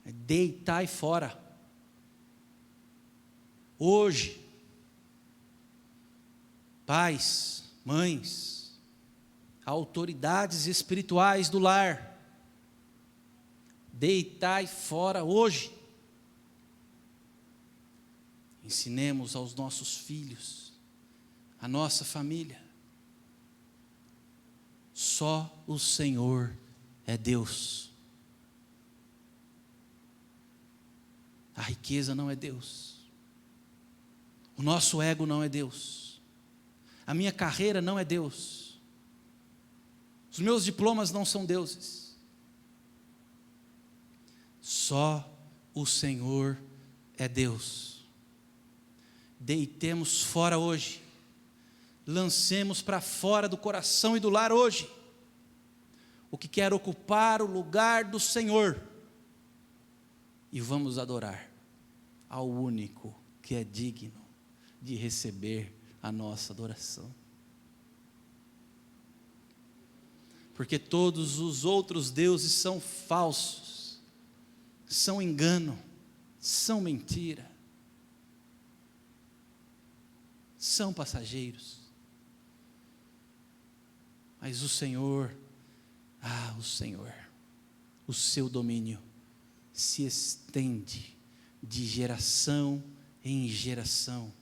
Deitai fora hoje, pais, mães, autoridades espirituais do lar, deitai fora hoje. Ensinemos aos nossos filhos, à nossa família: só o Senhor é Deus. A riqueza não é Deus. O nosso ego não é Deus. A minha carreira não é Deus. Os meus diplomas não são deuses. Só o Senhor é Deus. Deitemos fora hoje. Lancemos para fora do coração e do lar hoje o que quer ocupar o lugar do Senhor. E vamos adorar ao único que é digno de receber a nossa adoração. Porque todos os outros deuses são falsos, são engano, são mentira, são passageiros. Mas o Senhor, o seu domínio se estende de geração em geração,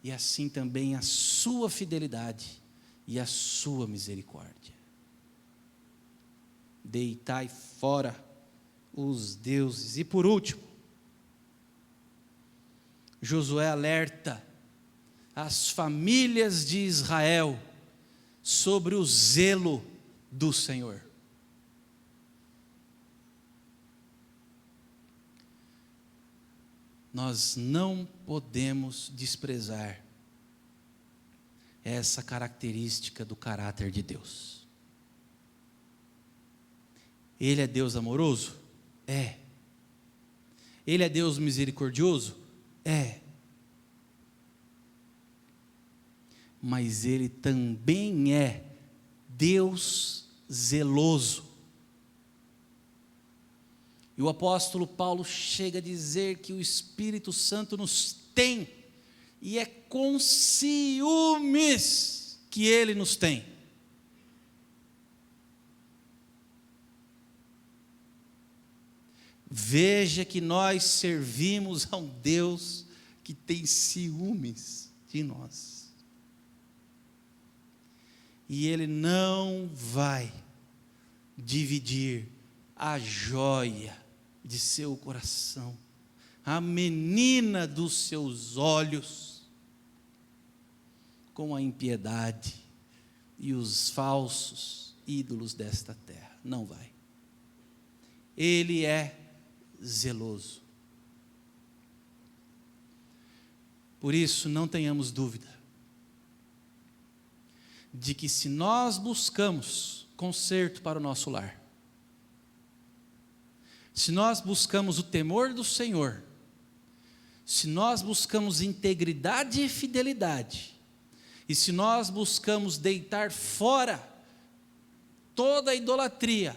e assim também a sua fidelidade e a sua misericórdia. Deitai fora os deuses. E por último, Josué alerta as famílias de Israel sobre o zelo do Senhor. Nós não podemos desprezar essa característica do caráter de Deus. Ele é Deus amoroso? É. Ele é Deus misericordioso? É. Mas Ele também é Deus zeloso. E o apóstolo Paulo chega a dizer que o Espírito Santo nos tem, e é com ciúmes que Ele nos tem. Veja que nós servimos a um Deus que tem ciúmes de nós. E Ele não vai dividir a joia de seu coração, a menina dos seus olhos, com a impiedade e os falsos ídolos desta terra. Não vai. Ele é zeloso. Por isso, não tenhamos dúvida de que se nós buscamos conserto para o nosso lar, se nós buscamos o temor do Senhor, se nós buscamos integridade e fidelidade, e se nós buscamos deitar fora toda a idolatria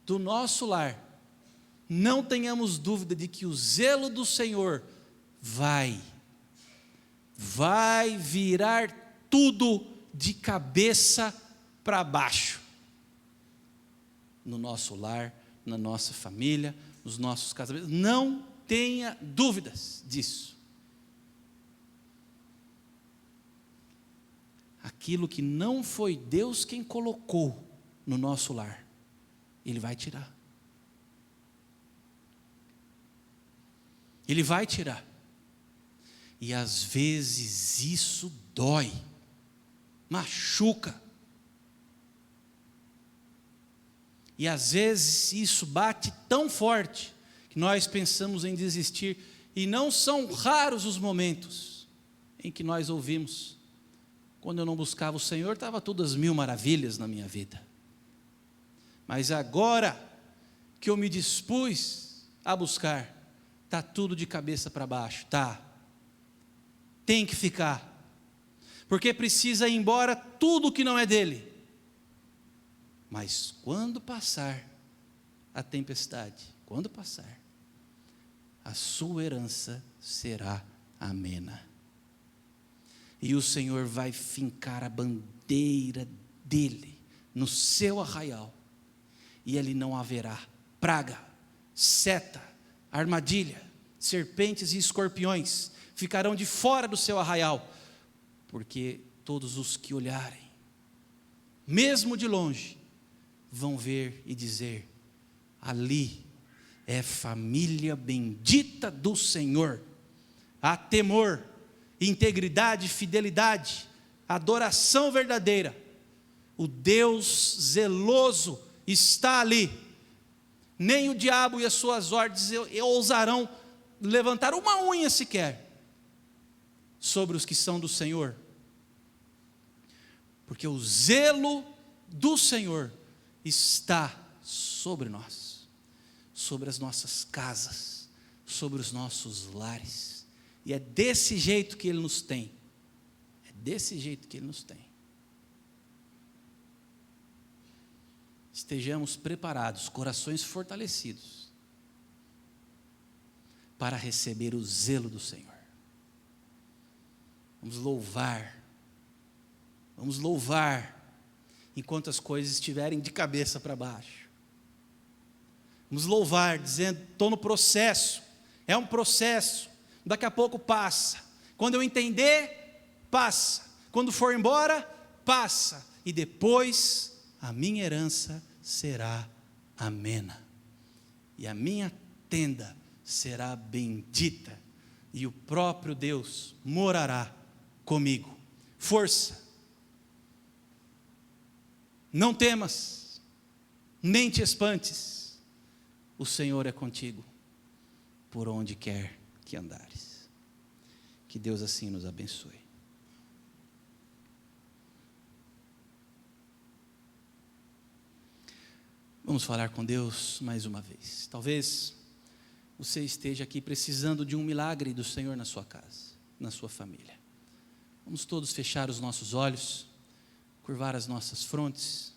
do nosso lar, não tenhamos dúvida de que o zelo do Senhor vai virar tudo de cabeça para baixo, no nosso lar, na nossa família, nos nossos casamentos. Não tenha dúvidas disso. Aquilo que não foi Deus quem colocou no nosso lar, Ele vai tirar. Ele vai tirar. E às vezes isso dói, machuca. E às vezes isso bate tão forte que nós pensamos em desistir. E não são raros os momentos em que nós ouvimos: quando eu não buscava o Senhor, estava tudo às mil maravilhas na minha vida. Mas agora que eu me dispus a buscar, está tudo de cabeça para baixo. Tá. Tem que ficar. Porque precisa ir embora tudo que não é dele. Mas quando passar a tempestade, quando passar, a sua herança será amena. E o Senhor vai fincar a bandeira dele no seu arraial. E ali não haverá praga, seta, armadilha, serpentes e escorpiões ficarão de fora do seu arraial. Porque todos os que olharem, mesmo de longe, vão ver e dizer: ali é família bendita do Senhor, há temor, integridade, fidelidade, adoração verdadeira, o Deus zeloso está ali. Nem o diabo e as suas ordens ousarão levantar uma unha sequer sobre os que são do Senhor, porque o zelo do Senhor está sobre nós, sobre as nossas casas, sobre os nossos lares, e é desse jeito que Ele nos tem, é desse jeito que Ele nos tem. Estejamos preparados, corações fortalecidos, para receber o zelo do Senhor. Vamos louvar, enquanto as coisas estiverem de cabeça para baixo. Vamos louvar, dizendo: estou no processo, é um processo, daqui a pouco passa. Quando eu entender, passa. Quando for embora, passa. E depois a minha herança será amena, e a minha tenda será bendita, e o próprio Deus morará comigo. Força, não temas, nem te espantes, o Senhor é contigo, por onde quer que andares. Que Deus assim nos abençoe. Vamos falar com Deus mais uma vez. Talvez você esteja aqui precisando de um milagre do Senhor na sua casa, na sua família. Vamos todos fechar os nossos olhos, curvar as nossas frontes,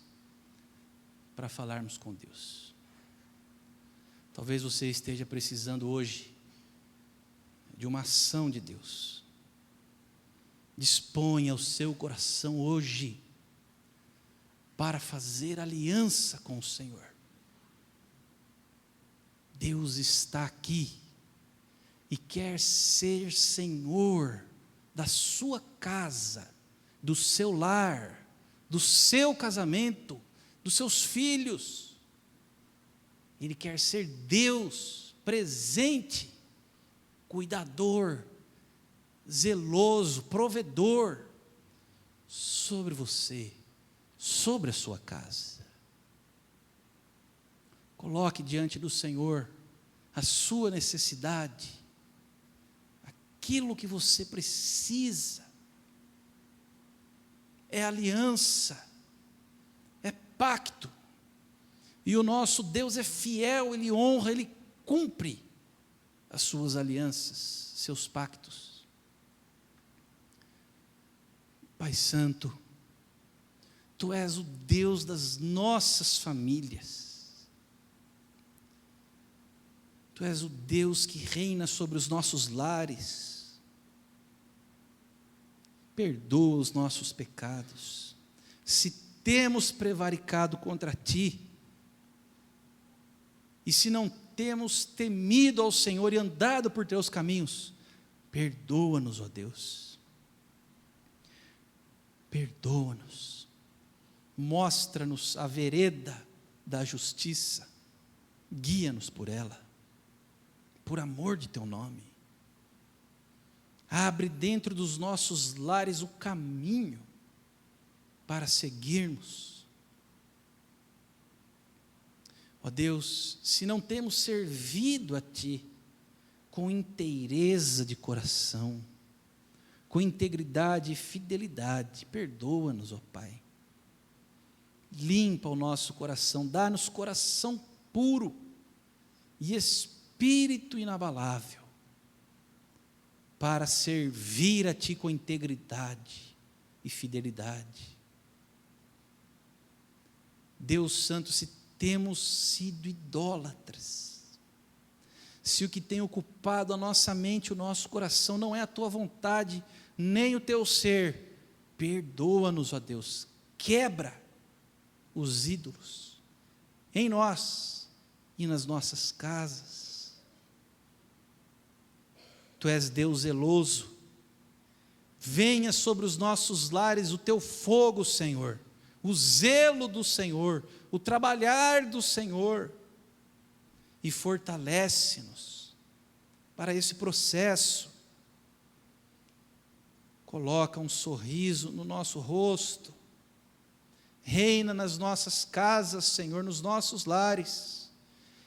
para falarmos com Deus. Talvez você esteja precisando hoje de uma ação de Deus. Disponha o seu coração hoje para fazer aliança com o Senhor. Deus está aqui e quer ser Senhor da sua casa, do seu lar, do seu casamento, dos seus filhos. Ele quer ser Deus presente, cuidador, zeloso, provedor sobre você, sobre a sua casa. Coloque diante do Senhor a sua necessidade, aquilo que você precisa. É aliança, é pacto, e o nosso Deus é fiel, Ele honra, Ele cumpre as suas alianças, seus pactos. Pai Santo, Tu és o Deus das nossas famílias. Tu és o Deus que reina sobre os nossos lares. Perdoa os nossos pecados. Se temos prevaricado contra Ti, e se não temos temido ao Senhor e andado por Teus caminhos, perdoa-nos, ó Deus. Perdoa-nos. Mostra-nos a vereda da justiça, guia-nos por ela, por amor de Teu nome. Abre dentro dos nossos lares o caminho para seguirmos. Ó Deus, se não temos servido a Ti com inteireza de coração, com integridade e fidelidade, perdoa-nos, ó Pai. Limpa o nosso coração, dá-nos coração puro e espírito inabalável, para servir a Ti com integridade e fidelidade. Deus Santo, se temos sido idólatras, se o que tem ocupado a nossa mente, o nosso coração, não é a Tua vontade, nem o Teu ser, perdoa-nos, ó Deus, quebra os ídolos em nós e nas nossas casas. Tu és Deus zeloso, venha sobre os nossos lares o Teu fogo, Senhor, o zelo do Senhor, o trabalhar do Senhor, e fortalece-nos para esse processo coloca um sorriso no nosso rosto. Reina nas nossas casas, Senhor, nos nossos lares.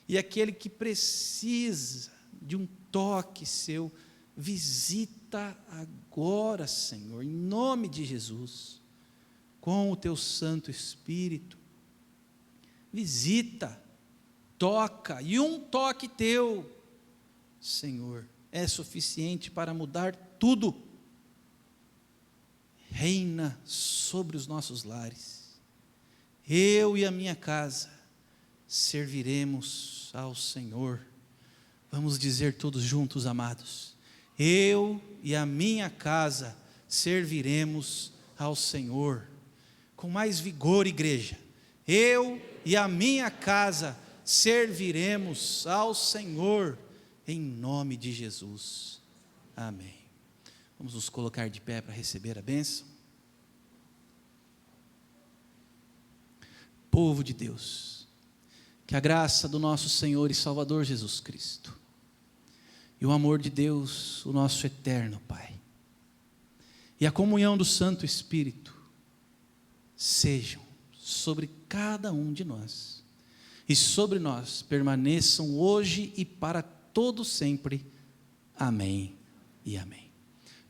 E aquele que precisa de um toque seu, visita agora, Senhor, em nome de Jesus, com o teu Santo Espírito. Visita, toca, e um toque teu, Senhor, é suficiente para mudar tudo. Reina sobre os nossos lares. Eu e a minha casa serviremos ao Senhor. Vamos dizer todos juntos, amados. Eu e a minha casa serviremos ao Senhor. Com mais vigor, igreja. Eu e a minha casa serviremos ao Senhor, em nome de Jesus. Amém. Vamos nos colocar de pé para receber a bênção. Povo de Deus, que a graça do nosso Senhor e Salvador Jesus Cristo, e o amor de Deus, o nosso eterno Pai, e a comunhão do Santo Espírito, sejam sobre cada um de nós, e sobre nós permaneçam hoje e para todo sempre. Amém e amém.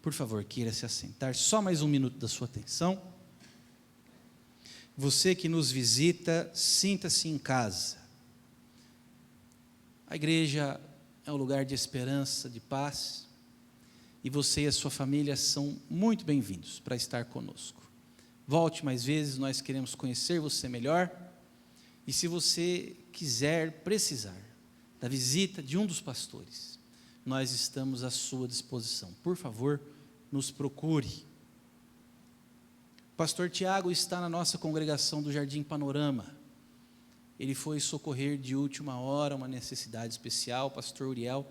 Por favor, queira se assentar, só mais um minuto da sua atenção. Você que nos visita, sinta-se em casa. A igreja é um lugar de esperança, de paz, e você e a sua família são muito bem-vindos para estar conosco. Volte mais vezes, nós queremos conhecer você melhor, e se você quiser, precisar da visita de um dos pastores, nós estamos à sua disposição. Por favor, nos procure. O pastor Tiago está na nossa congregação do Jardim Panorama. Ele foi socorrer de última hora uma necessidade especial. O pastor Uriel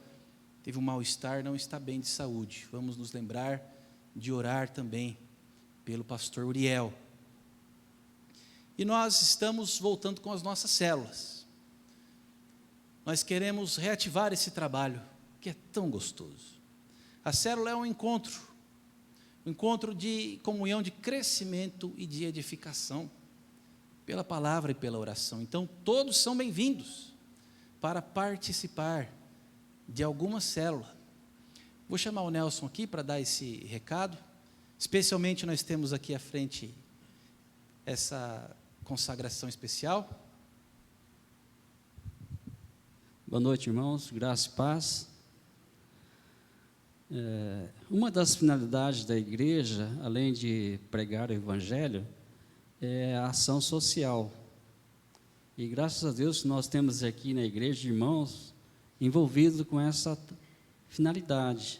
teve um mal-estar, não está bem de saúde. Vamos nos lembrar de orar também pelo pastor Uriel. E nós estamos voltando com as nossas células. Nós queremos reativar esse trabalho, que é tão gostoso. A célula é um encontro de comunhão, de crescimento e de edificação, pela palavra e pela oração. Então, todos são bem-vindos para participar de alguma célula. Vou chamar o Nelson aqui para dar esse recado. Especialmente nós temos aqui à frente essa consagração especial. Boa noite, irmãos, graça e paz. Uma das finalidades da igreja, além de pregar o evangelho, é a ação social. E graças a Deus nós temos aqui na igreja irmãos envolvidos com essa finalidade,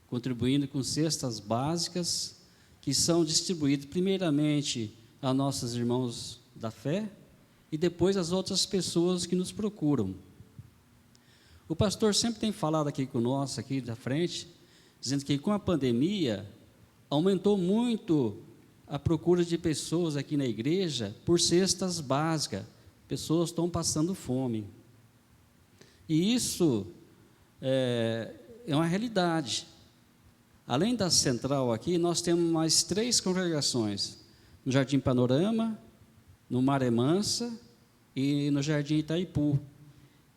contribuindo com cestas básicas que são distribuídas primeiramente a nossos irmãos da fé e depois às outras pessoas que nos procuram. O pastor sempre tem falado aqui conosco, aqui da frente, dizendo que com a pandemia aumentou muito a procura de pessoas aqui na igreja por cestas básicas. Pessoas estão passando fome. E isso é uma realidade. Além da central aqui, nós temos mais 3 congregações, no Jardim Panorama, no Maré Mansa e no Jardim Itaipu.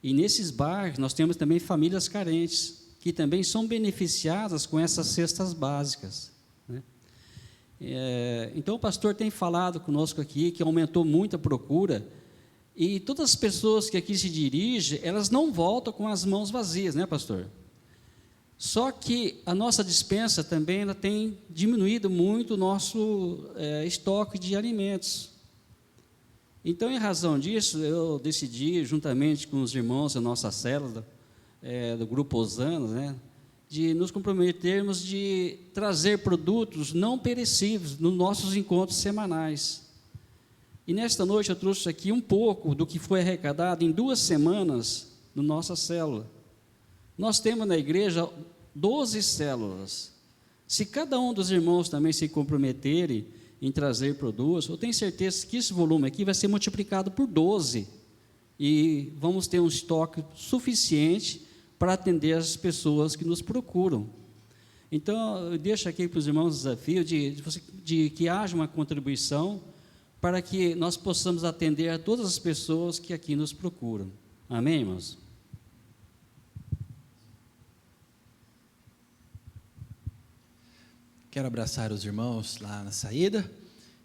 E nesses bairros nós temos também famílias carentes, que também são beneficiadas com essas cestas básicas, né? Então o pastor tem falado conosco aqui que aumentou muito a procura, e todas as pessoas que aqui se dirigem, elas não voltam com as mãos vazias, né, pastor? Só que a nossa despensa também ela tem diminuído muito o nosso estoque de alimentos. Então, em razão disso, eu decidi, juntamente com os irmãos da nossa célula, do Grupo Osana, né, de nos comprometermos de trazer produtos não perecíveis nos nossos encontros semanais. E nesta noite eu trouxe aqui um pouco do que foi arrecadado em 2 semanas na nossa célula. Nós temos na igreja 12 células. Se cada um dos irmãos também se comprometerem em trazer produtos, eu tenho certeza que esse volume aqui vai ser multiplicado por 12. E vamos ter um estoque suficiente para atender as pessoas que nos procuram. Então, eu deixo aqui para os irmãos o desafio de que haja uma contribuição para que nós possamos atender a todas as pessoas que aqui nos procuram. Amém, irmãos? Quero abraçar os irmãos lá na saída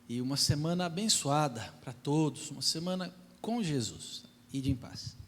e uma semana abençoada para todos, uma semana com Jesus. Ide em paz.